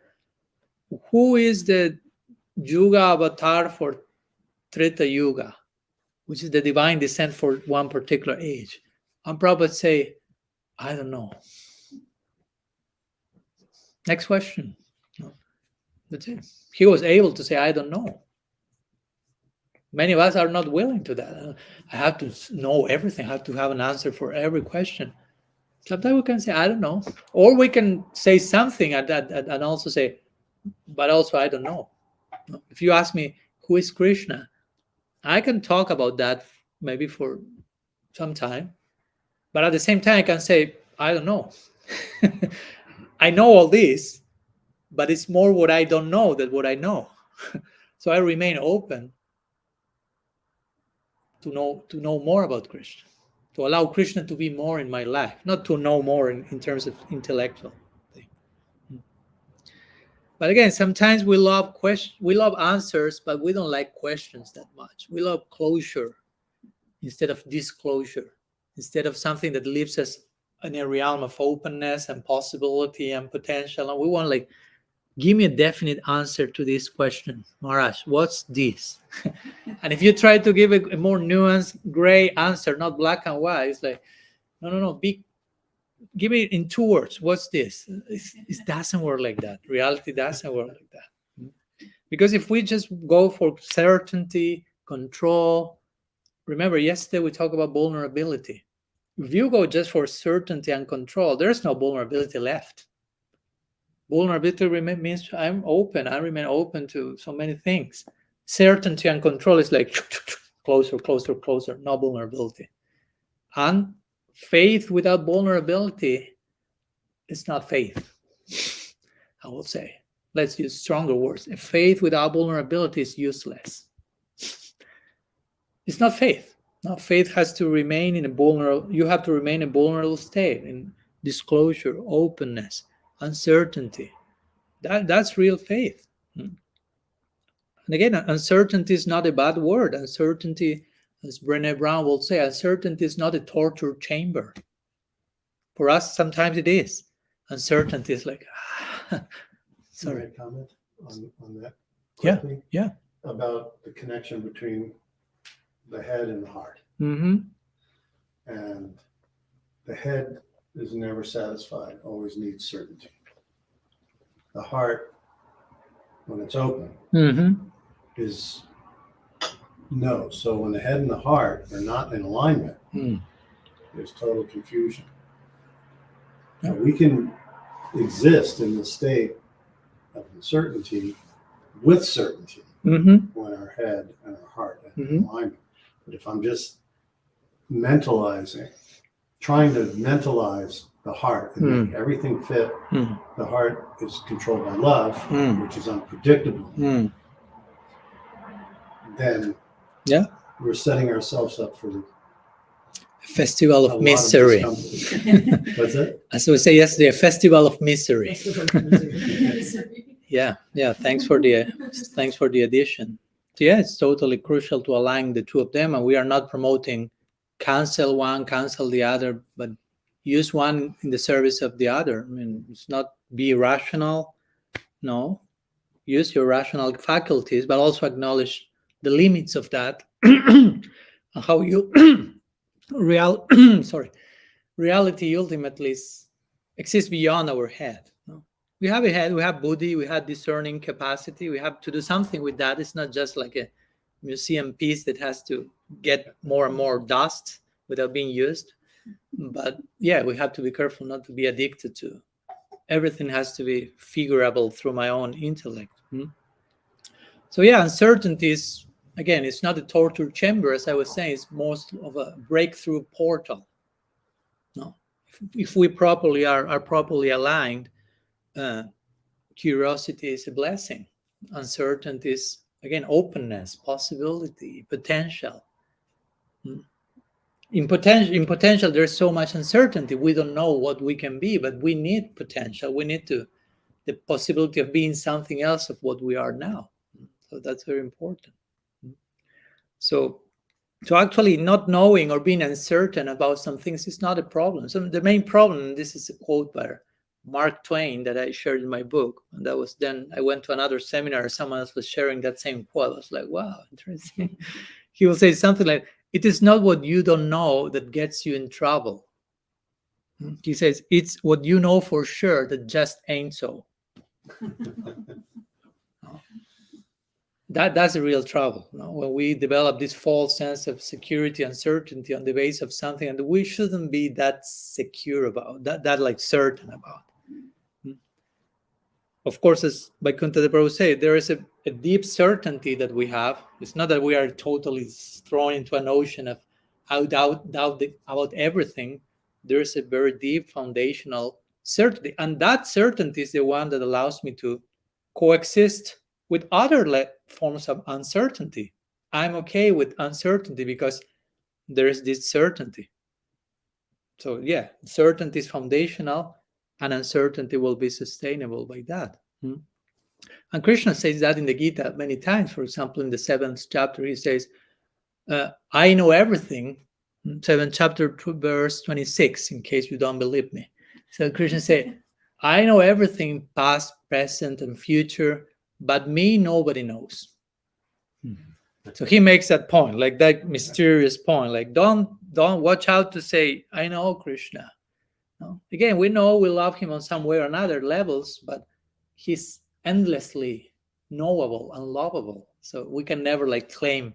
A: who is the Yuga avatar for Treta Yuga, which is the divine descent for one particular age? And Prabhupada say, I don't know. Next question. That's it. He was able to say, I don't know. Many of us are not willing to that. I have to know everything. I have to have an answer for every question. Sometimes we can say, I don't know. Or we can say something and also say, but also I don't know. If you ask me, who is Krishna? I can talk about that maybe for some time. But at the same time, I can say, I don't know. I know all this, but it's more what I don't know than what I know. So I remain open to know more about Krishna, to allow Krishna to be more in my life, not to know more in terms of intellectual thing. But again, sometimes we love answers, but we don't like questions that much. We love closure instead of disclosure, instead of something that leaves us in a realm of openness and possibility and potential. And we want, like, give me a definite answer to this question, Maharaj. What's this? And if you try to give a more nuanced, gray answer, not black and white, it's like, no. Give me in 2 words. What's this? It doesn't work like that. Reality doesn't work like that. Because if we just go for certainty, control, remember yesterday we talked about vulnerability. If you go just for certainty and control, there's no vulnerability left. Vulnerability means I'm open. I remain open to so many things. Certainty and control is like closer, no vulnerability. And faith without vulnerability is not faith, I will say. Let's use stronger words. Faith without vulnerability is useless. It's not faith. No, faith has to remain in a vulnerable, you have to remain in a vulnerable state, in disclosure, openness, uncertainty. That's real faith. And again, uncertainty is not a bad word. Uncertainty, as Brené Brown will say, uncertainty is not a torture chamber. For us, sometimes it is. Uncertainty is like, sorry.
B: Can I comment on that
A: quickly? Yeah.
B: About the connection between the head and the heart.
A: Mm-hmm.
B: And the head is never satisfied, always needs certainty. The heart, when it's open, is no. So when the head and the heart are not in alignment, there's total confusion. Now we can exist in the state of uncertainty with certainty when our head and our heart are in alignment. But if I'm just trying to mentalize the heart and make everything fit, the heart is controlled by love, which is unpredictable, then we're setting ourselves up for
A: a festival of misery.
B: What's that?
A: As we say yesterday, a festival of misery. Yeah. Thanks for the addition. So yeah, it's totally crucial to align the two of them, and we are not promoting cancel one, cancel the other, but use one in the service of the other. I mean, it's not be rational, no. Use your rational faculties, but also acknowledge the limits of that and how you reality ultimately exists beyond our head. No? We have a head, we have buddhi, we have discerning capacity, we have to do something with that. It's not just like a museum piece that has to get more and more dust without being used. But yeah, we have to be careful not to be addicted to. Everything has to be figurable through my own intellect. So yeah, uncertainty is, again, it's not a torture chamber, as I was saying, it's most of a breakthrough portal. No, if we properly are properly aligned, curiosity is a blessing. Uncertainty is, again, openness, possibility, potential. In potential, there's so much uncertainty. We don't know what we can be, but we need potential. We need the possibility of being something else of what we are now. So that's very important. So actually not knowing or being uncertain about some things is not a problem. So the main problem, and this is a quote by Mark Twain that I shared in my book, and that was then I went to another seminar, someone else was sharing that same quote. I was like, wow, interesting. He will say something like, it is not what you don't know that gets you in trouble. He says, it's what you know for sure that just ain't so. That's a real trouble. When we develop this false sense of security, uncertainty on the base of something, and we shouldn't be that secure about, that like certain about. Of course, as Vaikuntha the Prabhu said, there is a deep certainty that we have. It's not that we are totally thrown into an ocean of doubt about everything. There is a very deep foundational certainty. And that certainty is the one that allows me to coexist with other forms of uncertainty. I'm okay with uncertainty because there is this certainty. So yeah, certainty is foundational, and uncertainty will be sustainable by that. And Krishna says that in the Gita many times. For example, in the 7th chapter, he says, I know everything. 7th chapter, verse 26, in case you don't believe me. So Krishna said, I know everything, past, present, and future, but me, nobody knows. So he makes that point, like that mysterious point, like don't watch out to say, I know Krishna. No? Again, we know we love him on some way or another levels, but he's endlessly knowable and lovable. So we can never claim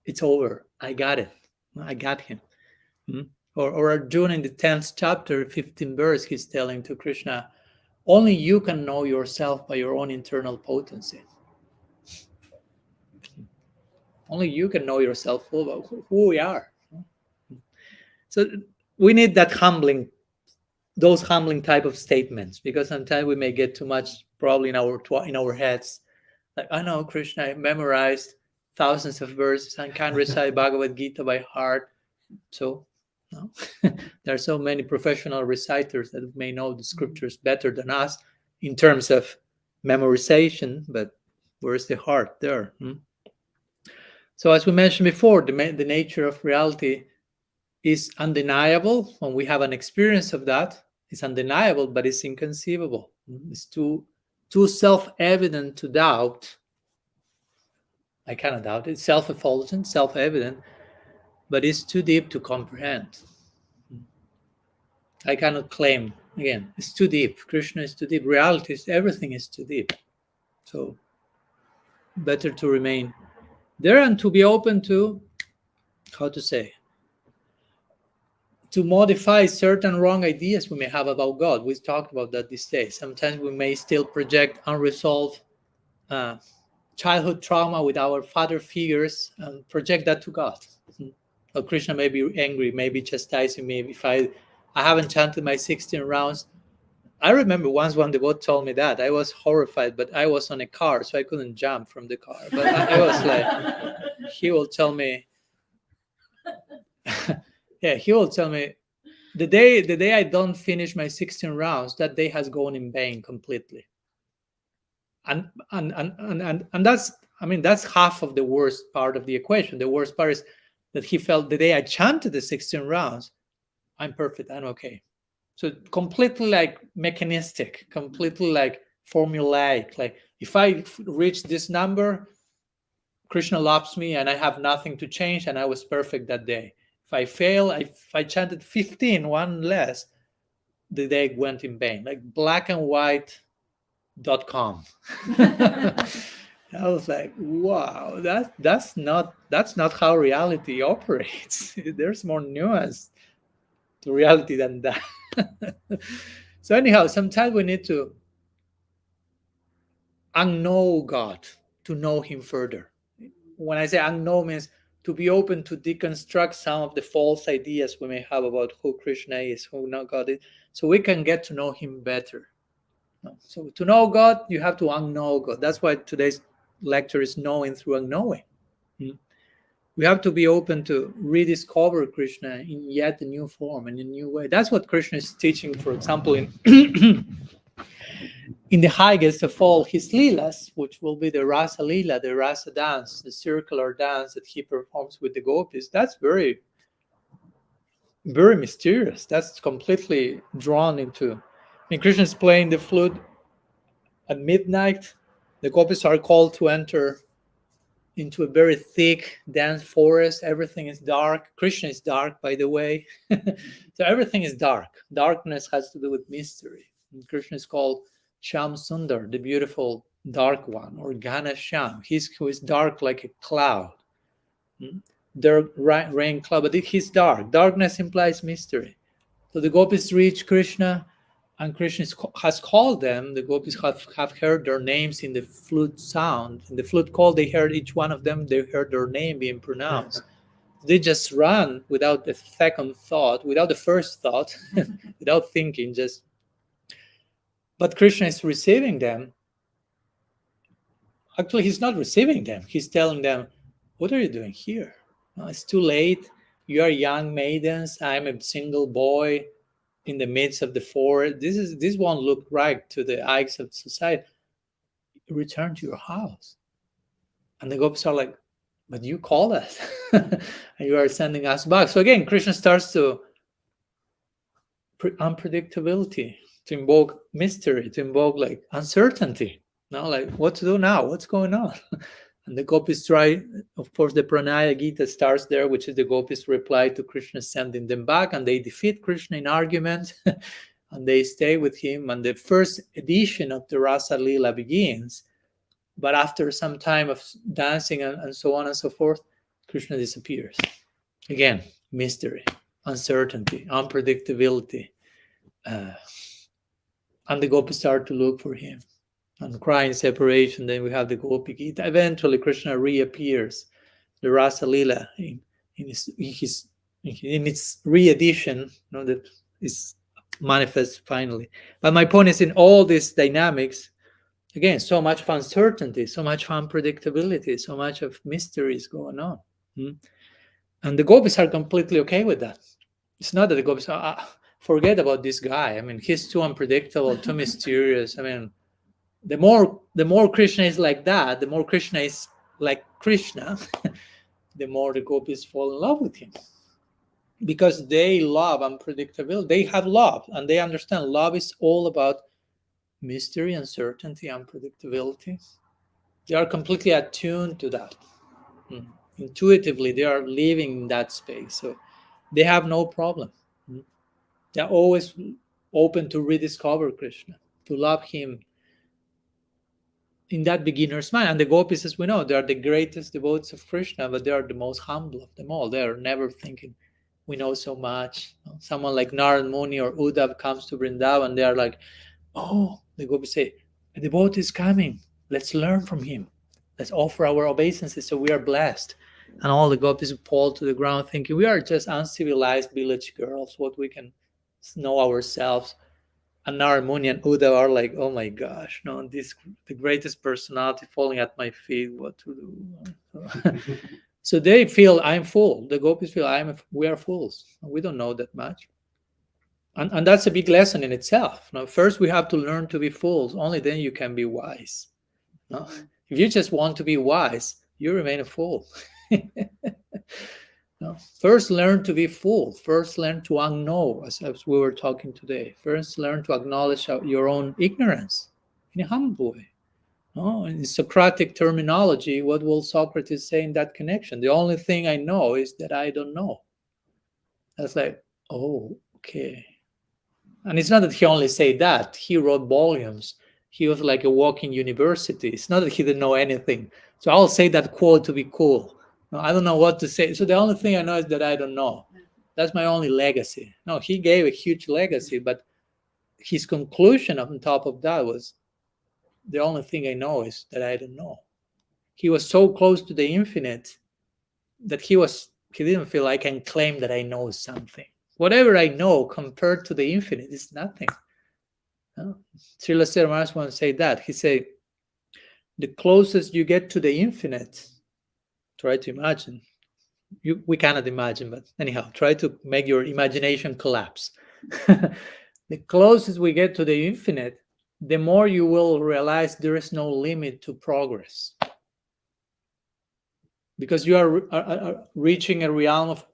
A: it's over. I got it. I got him. Or Arjuna in the 10th chapter, 15th verse, he's telling to Krishna, only you can know yourself by your own internal potency. Only you can know yourself about who we are. So we need that those humbling type of statements, because sometimes we may get too much probably in our heads. Like, I know Krishna, I memorized thousands of verses and can recite Bhagavad Gita by heart. So no. There are so many professional reciters that may know the scriptures better than us in terms of memorization, but where's the heart there? So as we mentioned before, the nature of reality is undeniable. When we have an experience of that, it's undeniable, but it's inconceivable. It's too self-evident to doubt. I cannot doubt it. It's self-effulgent, self-evident, but it's too deep to comprehend. I cannot claim, again, it's too deep. Krishna is too deep. Reality is, everything is too deep. So better to remain there and to be open to, to modify certain wrong ideas we may have about God. We talked about that this day. Sometimes we may still project unresolved childhood trauma with our father figures and project that to God. Or Krishna may be angry, maybe chastising me if I haven't chanted my 16 rounds. I remember once one devotee told me that. I was horrified, but I was on a car, so I couldn't jump from the car. But I was like, he will tell me, yeah, he will tell me, the day I don't finish my 16 rounds, that day has gone in vain completely. And that's, I mean, that's half of the worst part of the equation. The worst part is that he felt the day I chanted the 16 rounds, I'm perfect, I'm okay. So completely like mechanistic, completely like formulaic. Like if I reach this number, Krishna loves me and I have nothing to change and I was perfect that day. If I fail, if I chanted 15, one less, the day went in vain. Like blackandwhite.com. I was like, wow, that's not how reality operates. There's more nuance to reality than that. So anyhow, sometimes we need to unknow God to know him further. When I say unknow, means to be open to deconstruct some of the false ideas we may have about who Krishna is, who God is, so we can get to know him better. So to know God, you have to unknow God. That's why today's lecture is knowing through unknowing. We have to be open to rediscover Krishna in yet a new form and a new way. That's what Krishna is teaching, for example, in in the highest of all his leelas, which will be the rasa leela, the rasa dance, the circular dance that he performs with the gopis. That's very, very mysterious. That's completely drawn into. I mean, Krishna is playing the flute at midnight. The gopis are called to enter into a very thick, dense forest. Everything is dark. Krishna is dark, by the way. So everything is dark. Darkness has to do with mystery. And Krishna is called Sham Sundar, the beautiful dark one, or Ghana Sham. He's who is dark like a cloud. Dark rain cloud, but he's dark. Darkness implies mystery. So the gopis reach Krishna, and Krishna has called them. The gopis have heard their names in the flute sound. In the flute call, they heard each one of them, they heard their name being pronounced. They just run without the second thought, without the first thought, without thinking, just. But Krishna is receiving them. Actually, he's not receiving them. He's telling them, what are you doing here? No, it's too late. You are young maidens. I'm a single boy in the midst of the forest. This won't look right to the eyes of society. Return to your house. And the gopis are like, but you called us and you are sending us back. So again, Krishna starts to unpredictability, to invoke mystery, to invoke like uncertainty. Now, like what to do now? What's going on? And the gopis try, of course, the Pranaya Gita starts there, which is the gopis' reply to Krishna sending them back, and they defeat Krishna in argument, and they stay with him. And the first edition of the Rasa Leela begins, but after some time of dancing and so on and so forth, Krishna disappears. Again, mystery, uncertainty, unpredictability. And the gopis start to look for him and crying separation. Then we have the Gopi Gita. Eventually, Krishna reappears, the Rasa Leela, in its re-edition, that is manifest finally. But my point is, in all these dynamics, again, so much of uncertainty, so much of unpredictability, so much of mysteries going on. And the gopis are completely okay with that. It's not that the gopis are, forget about this guy. I mean, he's too unpredictable, too mysterious. I mean, the more Krishna is like that, the more Krishna is like Krishna, the more the gopis fall in love with him. Because they love unpredictability. They have love, and they understand love is all about mystery, uncertainty, unpredictability. They are completely attuned to that. Intuitively, they are living in that space. So they have no problem. They're always open to rediscover Krishna, to love him in that beginner's mind. And the gopis, as we know, they are the greatest devotees of Krishna, but they are the most humble of them all. They are never thinking, we know so much. Someone like Narad Muni or Uddhav comes to Vrindavan, they are like, oh, the gopis say, a devotee is coming. Let's learn from him. Let's offer our obeisances so we are blessed. And all the gopis fall to the ground thinking, we are just uncivilized village girls, what we can know ourselves. And Narad Muni and Uddhav are like, oh my gosh, no, the greatest personality falling at my feet, what to do? So they feel, I'm full. The gopis feel, we are fools. We don't know that much. And that's a big lesson in itself. Now, first, we have to learn to be fools. Only then you can be wise. No? If you just want to be wise, you remain a fool. No. First, learn to be full. First, learn to unknow, as we were talking today. First, learn to acknowledge your own ignorance in a humble way. No? In Socratic terminology, what will Socrates say in that connection? The only thing I know is that I don't know. That's like, oh, okay. And it's not that he only said that. He wrote volumes. He was like a walking university. It's not that he didn't know anything. So I'll say that quote to be cool. No, I don't know what to say. So the only thing I know is that I don't know. That's my only legacy. No, he gave a huge legacy, but his conclusion on top of that was, the only thing I know is that I don't know. He was so close to the infinite that he didn't feel I can claim that I know something. Whatever I know compared to the infinite is nothing. No? Srila Sridhar Maharaj once said that. He said, the closest you get to the infinite, try to imagine. We cannot imagine, but anyhow, try to make your imagination collapse. The closest we get to the infinite, the more you will realize there is no limit to progress. Because you are reaching a realm of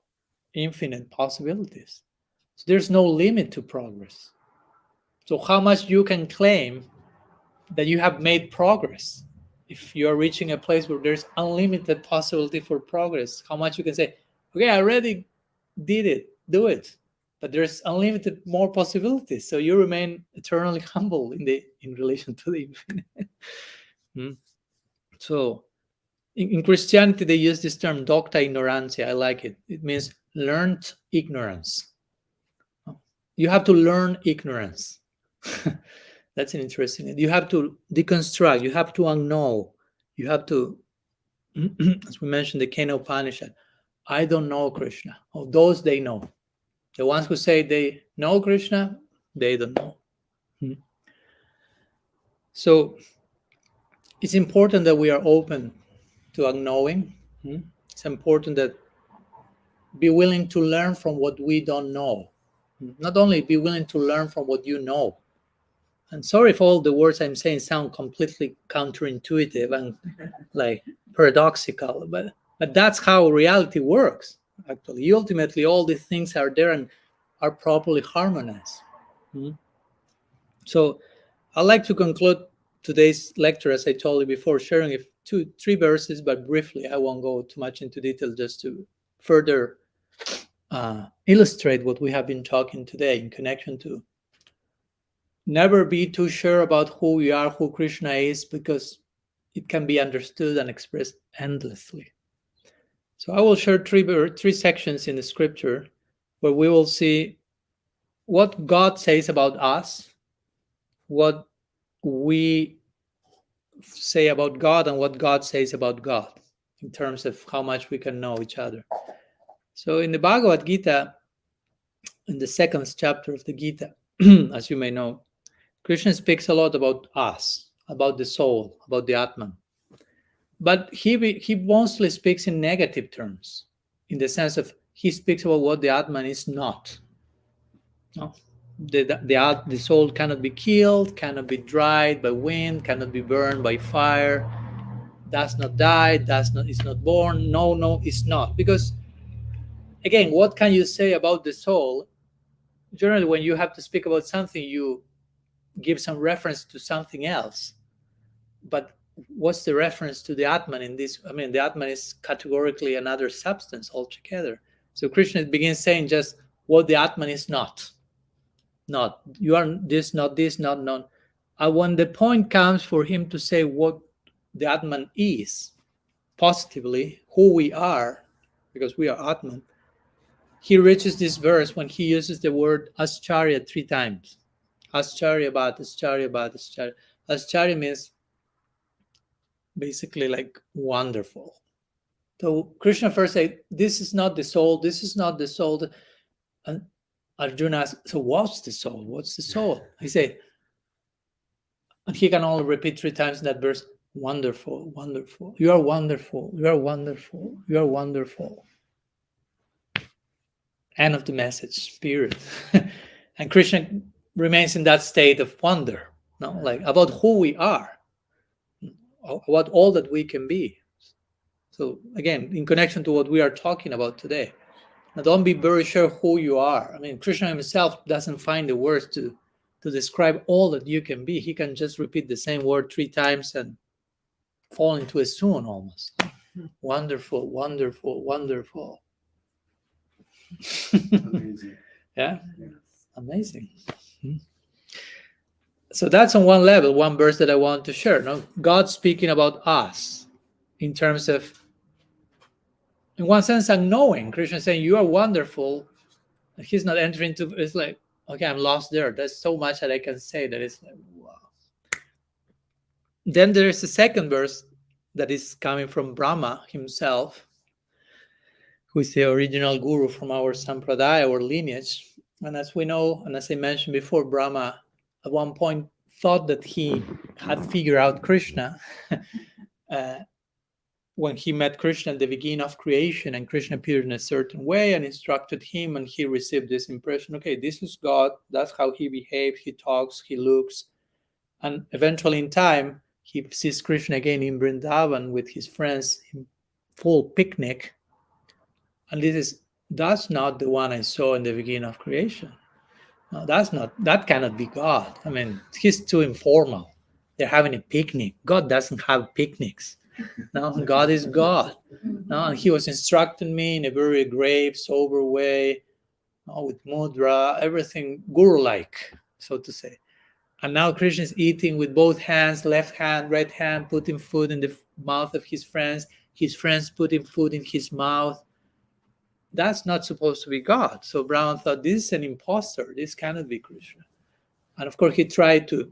A: infinite possibilities. So there's no limit to progress. So how much you can claim that you have made progress? If you are reaching a place where there's unlimited possibility for progress, how much you can say, okay, I already did it, do it. But there's unlimited more possibilities. So you remain eternally humble in relation to the infinite. So in Christianity, they use this term, docta ignorantia. I like it. It means learned ignorance. You have to learn ignorance. That's an interesting. You have to deconstruct. You have to unknow. You have to, as we mentioned, the Kena Upanishad. I don't know Krishna. Oh, those they know. The ones who say they know Krishna, they don't know. So it's important that we are open to unknowing. It's important that be willing to learn from what we don't know. Not only be willing to learn from what you know. And sorry if all the words I'm saying sound completely counterintuitive and like paradoxical, but that's how reality works. Actually, ultimately, all these things are there and are properly harmonized. So I'd like to conclude today's lecture, as I told you before, sharing 3 verses, but briefly. I won't go too much into detail, just to further illustrate what we have been talking today in connection to never be too sure about who we are, who Krishna is, because it can be understood and expressed endlessly. So I will share 3 sections in the scripture where we will see what God says about us, what we say about God, and what God says about God in terms of how much we can know each other. So in the Bhagavad Gita, in the 2nd chapter of the Gita, as you may know, Krishna speaks a lot about us, about the soul, about the Atman. But he mostly speaks in negative terms, in the sense of he speaks about what the Atman is not. No? The soul cannot be killed, cannot be dried by wind, cannot be burned by fire, does not die, is not born. No, it's not. Because, again, what can you say about the soul? Generally, when you have to speak about something, you give some reference to something else. But what's the reference to the Atman in this? I mean, the Atman is categorically another substance altogether. So Krishna begins saying just what the Atman is not. Not. You are this, not this, not. And when the point comes for him to say what the Atman is, positively, who we are, because we are Atman, he reaches this verse when he uses the word Ascharya 3 times. Ascharya Bhat, Ascharya Bhat, Ascharya. Ascharya means basically like wonderful. So Krishna first said, this is not the soul, this is not the soul. And Arjuna asked, so what's the soul? What's the soul? He said, and he can only repeat 3 times in that verse, wonderful, wonderful. You are wonderful, you are wonderful, you are wonderful. End of the message, period. And Krishna remains in that state of wonder, no, like about who we are. about all that we can be. So again, in connection to what we are talking about today, now don't be very sure who you are. I mean, Krishna himself doesn't find the words to describe all that you can be. He can just repeat the same word 3 times and fall into a swoon almost. Wonderful, wonderful, wonderful.
B: Amazing.
A: Yeah,
B: Yes.
A: amazing. So that's on one level, one verse that I want to share. Now, God speaking about us in terms of, in one sense, unknowing. Krishna saying, you are wonderful. He's not entering into, it's like, okay, I'm lost there. There's so much that I can say that it's like, wow. Then there is a second verse that is coming from Brahma himself, who is the original guru from our sampradaya, our lineage. And as we know, and as I mentioned before, Brahma at one point thought that he had figured out Krishna when he met Krishna at the beginning of creation, and Krishna appeared in a certain way and instructed him, and he received this impression, okay, this is God, that's how he behaves, he talks, he looks. And eventually in time, he sees Krishna again in Vrindavan with his friends, in full picnic. And that's not the one I saw in the beginning of creation. No, that cannot be God. I mean, he's too informal. They're having a picnic. God doesn't have picnics. No, God is God. No, and he was instructing me in a very grave, sober way, with mudra, everything guru-like, so to say. And now Krishna is eating with both hands, left hand, right hand, putting food in the mouth of his friends putting food in his mouth. That's not supposed to be God. So Brahma thought, this is an imposter. This cannot be Krishna. And of course, he tried to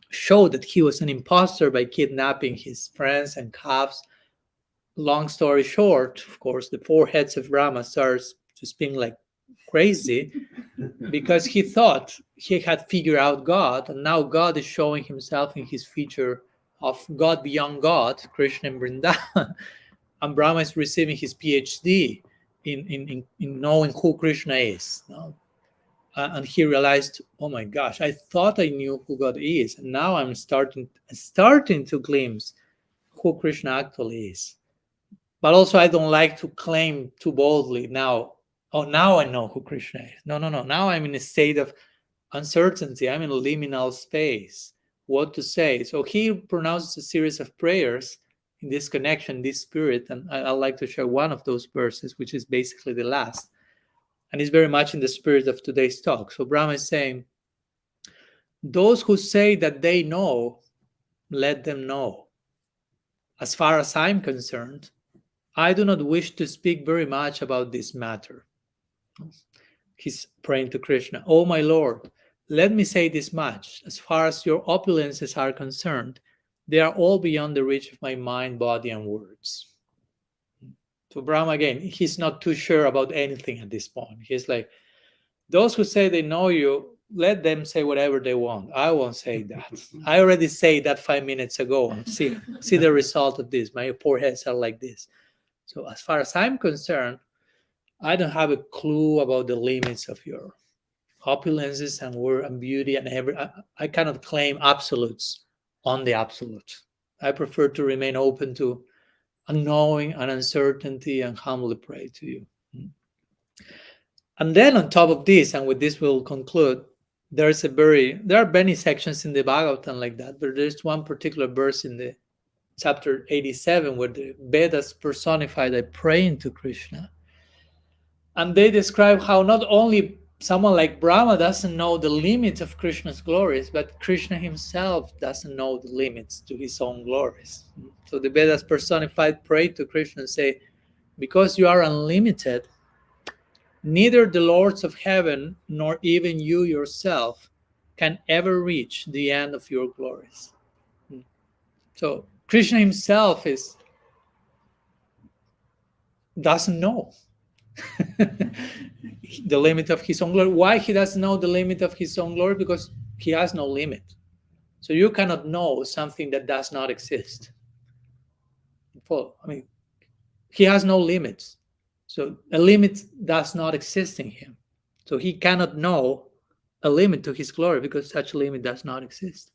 A: show that he was an imposter by kidnapping his friends and calves. Long story short, of course, the 4 heads of Brahma starts to spin like crazy because he thought he had figured out God, and now God is showing himself in his feature of God beyond God, Krishna and Vrindavan. And Brahma is receiving his PhD in knowing who Krishna is. No? And he realized, oh my gosh, I thought I knew who God is, and now I'm starting to glimpse who Krishna actually is. But also, I don't like to claim too boldly now, oh, now I know who Krishna is. No. Now I'm in a state of uncertainty. I'm in a liminal space. What to say? So he pronounces a series of prayers in this connection, this spirit, and I'd like to share one of those verses, which is basically the last. And it's very much in the spirit of today's talk. So Brahma is saying, those who say that they know, let them know. As far as I'm concerned, I do not wish to speak very much about this matter. He's praying to Krishna. Oh, my Lord, let me say this much. As far as your opulences are concerned, they are all beyond the reach of my mind, body, and words. So Brahma, again, he's not too sure about anything at this point. He's like, those who say they know you, let them say whatever they want. I won't say that. I already said that 5 minutes ago. See the result of this. My poor heads are like this. So as far as I'm concerned, I don't have a clue about the limits of your opulences and word and beauty and I cannot claim absolutes on the absolute. I prefer to remain open to unknowing and uncertainty and humbly pray to you. And then on top of this, and with this we'll conclude, there are many sections in the Bhagavatam like that, but there's one particular verse in the chapter 87 where the Vedas personify the praying to Krishna. And they describe how not only someone like Brahma doesn't know the limits of Krishna's glories, but Krishna himself doesn't know the limits to his own glories. So the Vedas personified pray to Krishna and say, because you are unlimited, neither the lords of heaven nor even you yourself can ever reach the end of your glories. So Krishna himself doesn't know the limit of his own glory. Why he doesn't know the limit of his own glory? Because he has no limit. So you cannot know something that does not exist. He has no limits. So a limit does not exist in him. So he cannot know a limit to his glory because such a limit does not exist.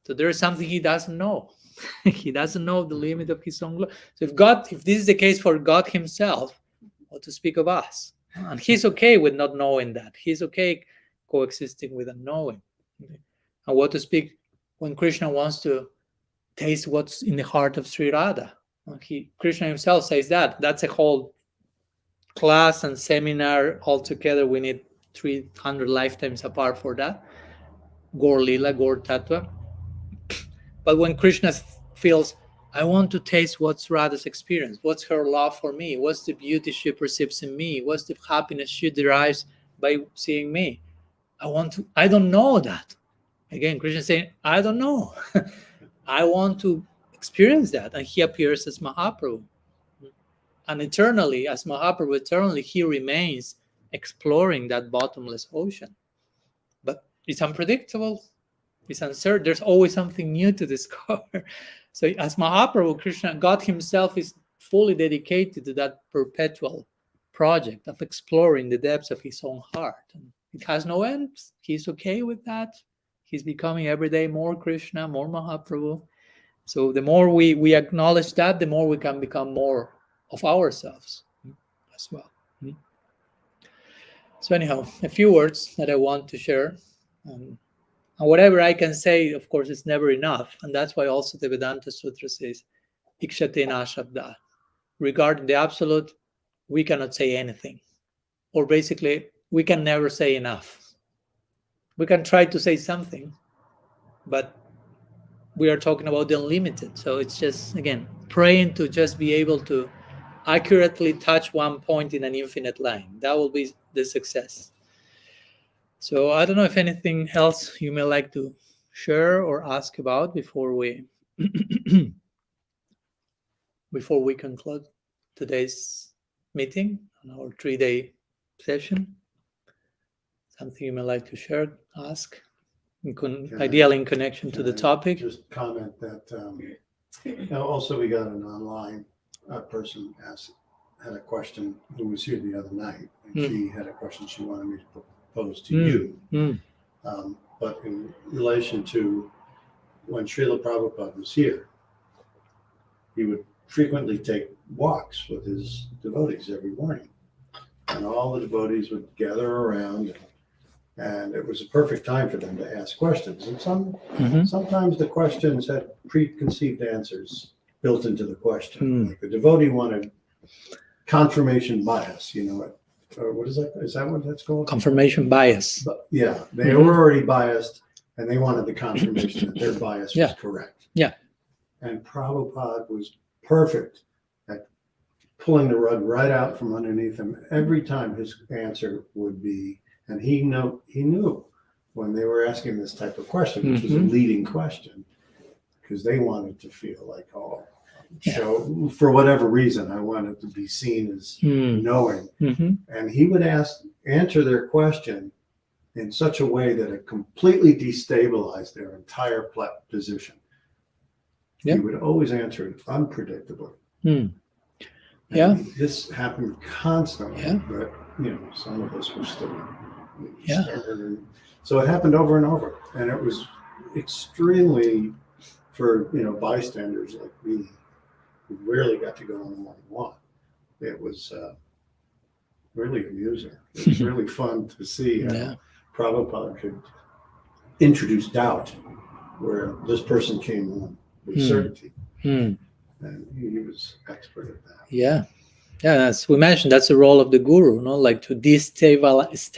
A: So there is something he doesn't know. He doesn't know the limit of his own glory. So if this is the case for God himself, what to speak of us? And he's okay with not knowing that. He's okay coexisting with unknowing. And what to speak when Krishna wants to taste what's in the heart of Sri Radha. Krishna himself says that. That's a whole class and seminar altogether. We need 300 lifetimes apart for that. Gaur Lila, Gaur Tattva. But when Krishna feels, I want to taste what's Radha's experience, what's her love for me, what's the beauty she perceives in me, what's the happiness she derives by seeing me. I don't know that. Again, Krishna is saying, I don't know. I want to experience that. And he appears as Mahaprabhu. And eternally, as Mahaprabhu, eternally, he remains exploring that bottomless ocean. But it's unpredictable. It's uncertain. There's always something new to discover. So as Mahaprabhu, Krishna, God himself is fully dedicated to that perpetual project of exploring the depths of his own heart. And it has no end. He's okay with that. He's becoming every day more Krishna, more Mahaprabhu. So the more we acknowledge that, the more we can become more of ourselves as well. So anyhow, a few words that I want to share. And whatever I can say, of course, is never enough. And that's why also the Vedanta Sutra says, Ikshate na shabda. Regarding the absolute, we cannot say anything. Or basically, we can never say enough. We can try to say something, but we are talking about the unlimited. So it's just, again, praying to just be able to accurately touch one point in an infinite line. That will be the success. So I don't know if anything else you may like to share or ask about before we conclude today's meeting on our 3-day session. Something you may like to share, ask, ideally in connection to the topic.
B: Just comment that also we got an online person had a question who was here the other night, and she had a question she wanted me to pose to you. But in relation to when Srila Prabhupada was here, he would frequently take walks with his devotees every morning. And all the devotees would gather around, and it was a perfect time for them to ask questions. And sometimes the questions had preconceived answers built into the question. Like the devotee wanted confirmation bias, or what is that? Is that what that's called?
A: Confirmation bias.
B: But yeah, they were already biased, and they wanted the confirmation that their bias was correct.
A: Yeah.
B: And Prabhupada was perfect at pulling the rug right out from underneath him every time his answer would be, and he knew when they were asking this type of question, which was a leading question, because they wanted to feel like, so for whatever reason, I wanted to be seen as knowing. And he would answer their question in such a way that it completely destabilized their entire position. He would always answer it unpredictably. This happened constantly, but some of us were still stubborn. So it happened over and over, and it was extremely for bystanders like me, who rarely got to go on the morning walk. It was really amusing. It was really fun to see how Prabhupada could introduce doubt where this person came on with certainty. And he was expert at that.
A: Yeah, as we mentioned, that's the role of the guru, like to destabilize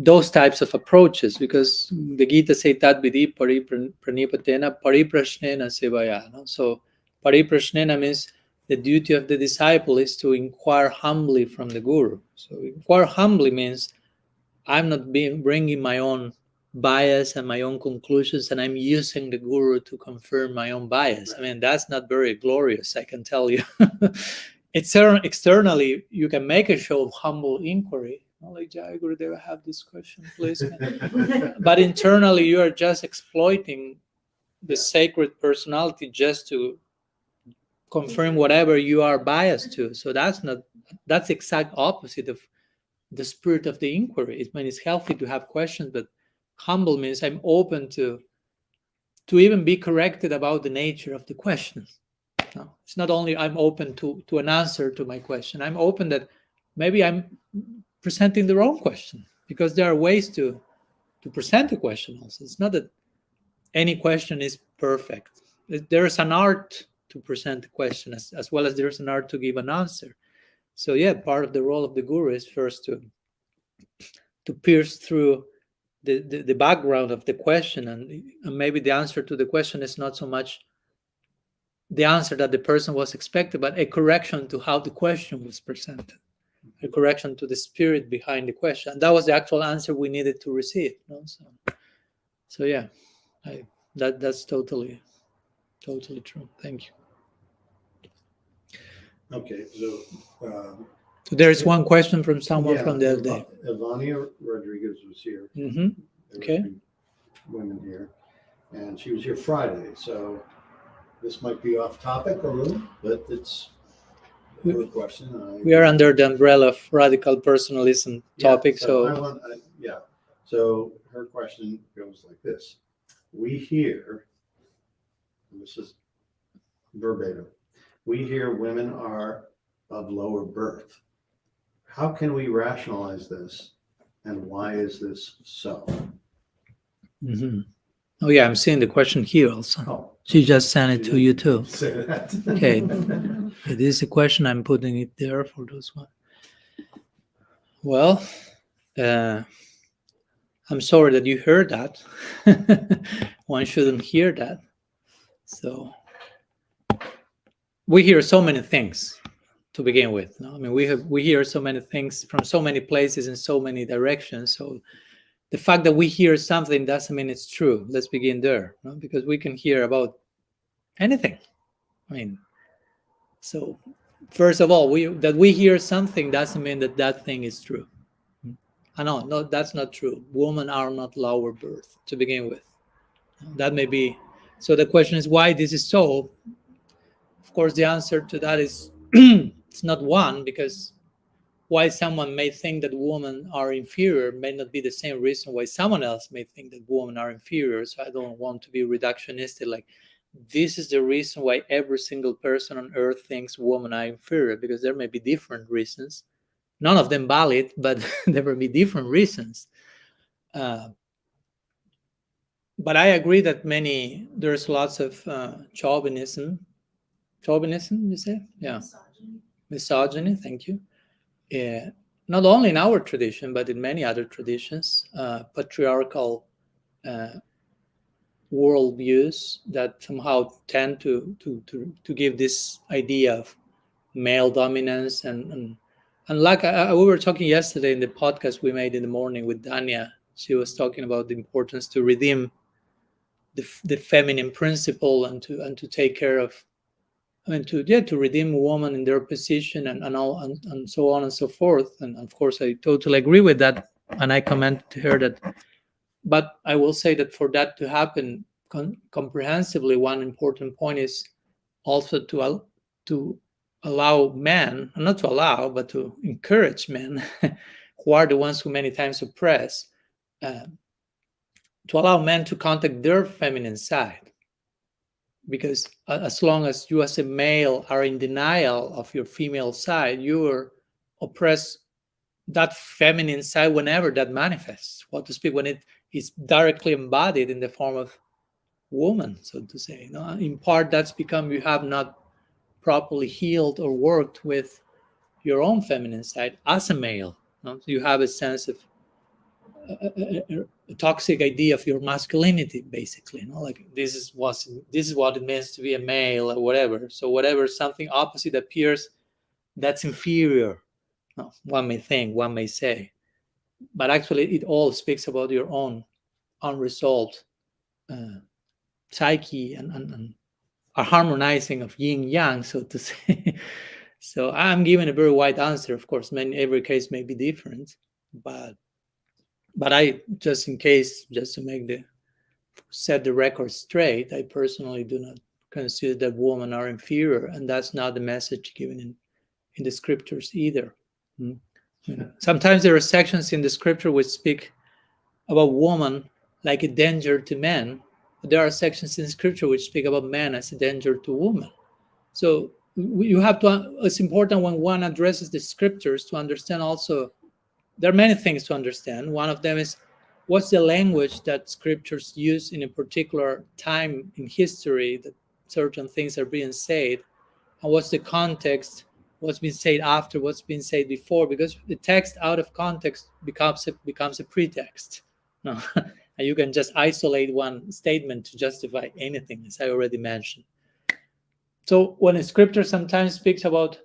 A: those types of approaches, because the Gita says that vidhi pranipatena pariprashnena sevaya. So pariprashnena means the duty of the disciple is to inquire humbly from the guru. So inquire humbly means I'm not bringing my own bias and my own conclusions, and I'm using the guru to confirm my own bias. I mean, that's not very glorious, I can tell you. Externally, you can make a show of humble inquiry. Like, Jai Gurudev, I have this question, please. But internally, you are just exploiting the sacred personality just to confirm whatever you are biased to. So that's the exact opposite of the spirit of the inquiry. It means it's healthy to have questions, but humble means I'm open to to even be corrected about the nature of the question. No, it's not only I'm open to an answer to my question. I'm open that maybe I'm presenting the wrong question, because there are ways to present a question also. It's not that any question is perfect. There's an art to present a question as well as there's an art to give an answer. So yeah, part of the role of the guru is first to pierce through the background of the question, and maybe the answer to the question is not so much the answer that the person was expecting, but a correction to how the question was presented, a correction to the spirit behind the question. And that was the actual answer we needed to receive. No? So yeah, that's totally true. Thank you.
B: Okay,
A: So there's one question from someone from the other day.
B: Ivania Rodriguez was here.
A: Mm-hmm. Okay.
B: Women here, and she was here Friday. So this might be off topic a little, but it's a good question.
A: We are under the umbrella of radical personalism topic. So
B: her question goes like this: we hear, and this is verbatim, we hear women are of lower birth. How can we rationalize this, and why is this so?
A: Mm-hmm. Oh yeah, I'm seeing the question here also.
B: Oh,
A: she just sent it to you too.
B: Say that.
A: Okay, it is a question. I'm putting it there for those one. Well, I'm sorry that you heard that. One shouldn't hear that. So we hear so many things to begin with. No? I mean, we hear so many things from so many places in so many directions. So the fact that we hear something doesn't mean it's true. Let's begin there, no? Because we can hear about anything. I mean, so first of all, that we hear something doesn't mean that thing is true. I know, no, that's not true. Women are not lower birth to begin with. That may be. So the question is why this is so. Of course, the answer to that is it's not one, because why someone may think that women are inferior may not be the same reason why someone else may think that women are inferior. So I don't want to be reductionistic, like this is the reason why every single person on earth thinks women are inferior, because there may be different reasons. None of them valid, but there will be different reasons. But I agree that there's lots of chauvinism, you say? Yeah. Misogyny, thank you. Not only in our tradition, but in many other traditions, patriarchal worldviews that somehow tend to give this idea of male dominance and like we were talking yesterday in the podcast we made in the morning with Dania. She was talking about the importance to redeem the feminine principle and to take care of, I mean, to redeem a woman in their position and so on and so forth. And of course, I totally agree with that. And I commented to her that, but I will say that for that to happen comprehensively, one important point is also to allow men, not to allow, but to encourage men who are the ones who many times oppress, to allow men to contact their feminine side. Because as long as you as a male are in denial of your female side, you are oppressed that feminine side whenever that manifests, what to speak, when it is directly embodied in the form of woman, so to say. No? In part, that's because you have not properly healed or worked with your own feminine side as a male. No? So you have a sense of a toxic idea of your masculinity, basically. No? Like this is what it means to be a male or whatever. So whatever something opposite appears, that's inferior. No, one may think, one may say, but actually it all speaks about your own unresolved psyche and a harmonizing of yin yang, so to say. So I'm giving a very wide answer. Of course, every case may be different, but I just to set the record straight, I personally do not consider that women are inferior, and that's not the message given in the scriptures either. Sometimes there are sections in the scripture which speak about woman like a danger to men, But there are sections in scripture which speak about man as a danger to woman. So you have to, it's important when one addresses the scriptures to understand also, there are many things to understand. One of them is, what's the language that scriptures use in a particular time in history that certain things are being said, and what's the context, what's been said after, what's been said before, because the text out of context becomes a pretext. No? And you can just isolate one statement to justify anything, as I already mentioned. So when a scripture sometimes speaks about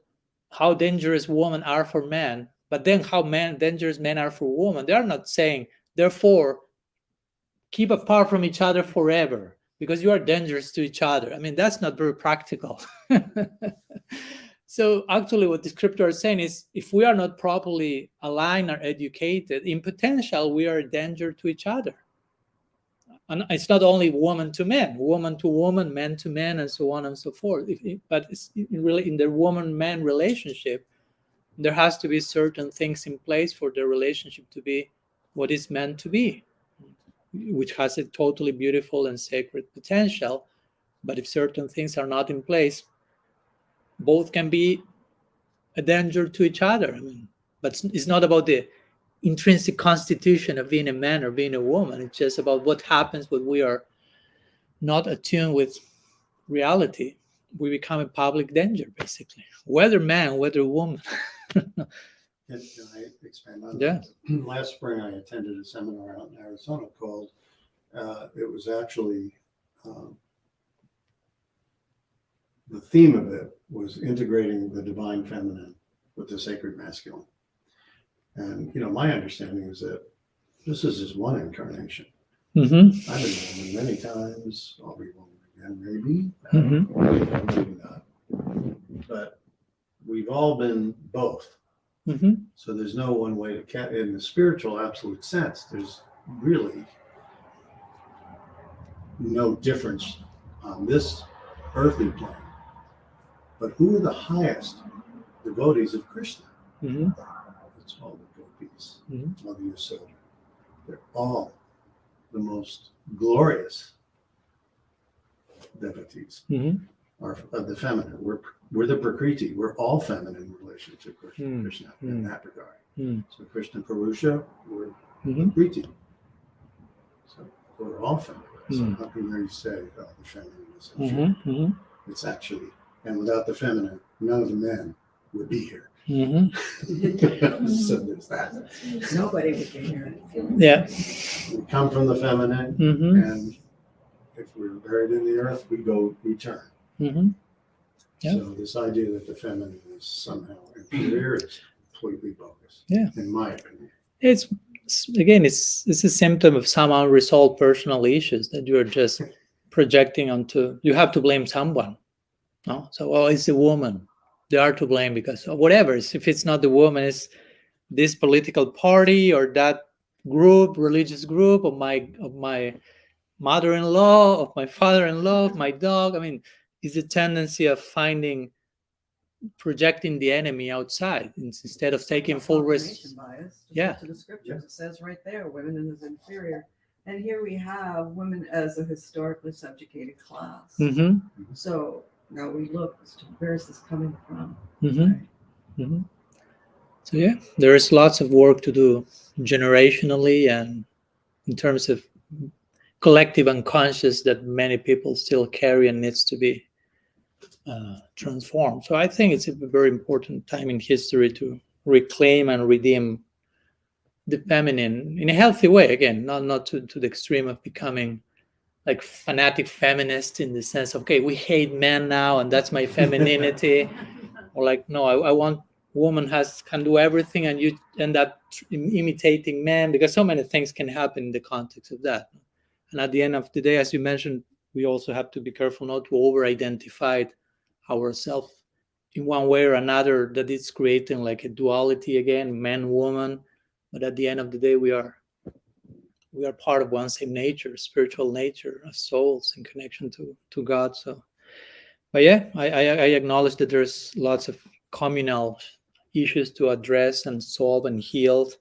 A: how dangerous women are for men, but then how dangerous men are for women, they are not saying, therefore, keep apart from each other forever because you are dangerous to each other. I mean, that's not very practical. So actually what the scripture is saying is, if we are not properly aligned or educated, in potential, we are a danger to each other. And it's not only woman to woman, man to man, and so on and so forth. But it's really in the woman-man relationship, there has to be certain things in place for the relationship to be what is meant to be, which has a totally beautiful and sacred potential. But if certain things are not in place, both can be a danger to each other. I mean, but it's not about the intrinsic constitution of being a man or being a woman. It's just about what happens when we are not attuned with reality. We become a public danger, basically, whether man, whether woman.
B: Can I expand on
A: Yeah.
B: that? Last spring, I attended a seminar out in Arizona called, it was actually, the theme of it was integrating the divine feminine with the sacred masculine. And, my understanding is that this is just one incarnation.
A: Mm-hmm.
B: I've been woman many times. I'll be woman again, maybe.
A: Mm-hmm.
B: Maybe not. But we've all been both.
A: Mm-hmm.
B: So there's no one way to, in the spiritual absolute sense, there's really no difference on this earthly plane. But who are the highest devotees of Krishna?
A: Mm-hmm.
B: It's all the gopis,
A: Mm-hmm.
B: Mother Yasoda. They're all the most glorious devotees are of the feminine. We're the Prakriti. We're all feminine in relation to Krishna in that regard. So Krishna Purusha, we're Prakriti. So we're all feminine. So how can you say, the feminine is inferior? It's actually, and without the feminine, none of the men would be here. So there's that.
C: Nobody would be here.
A: Yeah.
B: We come from the feminine, and if we're buried in the earth, we turn.
A: Yeah.
B: So this idea that the feminine is somehow inferior is completely bogus.
A: Yeah.
B: In my opinion.
A: It's a symptom of some unresolved personal issues that you're just projecting onto. You have to blame someone. No? So, it's the woman. They are to blame because of whatever. If it's not the woman, it's this political party or that group, religious group, of my mother-in-law, of my father-in-law, of my dog. I mean, it's a tendency of projecting the enemy outside instead of taking full risk.
C: Bias.
A: Yeah.
C: To the scriptures, it says right there, women is inferior. And here we have women as a historically subjugated class. So now we look as to where's this coming from. Right?
A: So yeah, there is lots of work to do generationally and in terms of collective unconscious that many people still carry and needs to be transformed. So I think it's a very important time in history to reclaim and redeem the feminine in a healthy way. Again, not to the extreme of becoming like fanatic feminist in the sense of, okay, we hate men now and that's my femininity. Or like, no, I want woman can do everything and you end up imitating men, because so many things can happen in the context of that. And at the end of the day, as you mentioned, we also have to be careful not to over-identify ourselves in one way or another, that it's creating like a duality again, man, woman. But at the end of the day, we are part of one same nature, spiritual nature, as souls in connection to God. So, but yeah, I acknowledge that there's lots of communal issues to address and solve and heal.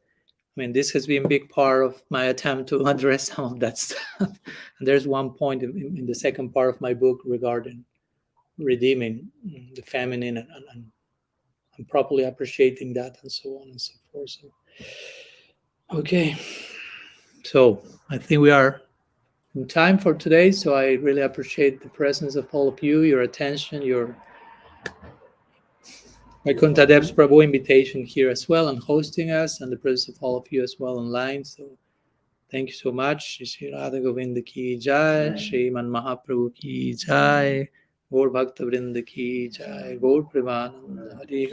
A: mean, this has been a big part of my attempt to address some of that stuff. And there's one point in the second part of my book regarding redeeming the feminine and properly appreciating that, and so on and so forth. So, okay. So I think we are in time for today. So I really appreciate the presence of all of you, your attention, my Kunta Dev's Prabhu invitation here as well, and hosting us, and the presence of all of you as well online. So thank you so much. Shri Radha Govinda ki jai, Shri Man Mahaprabhu ki jai, Gaur Bhakta Vrinda ki jai, Gaur Premanand Hari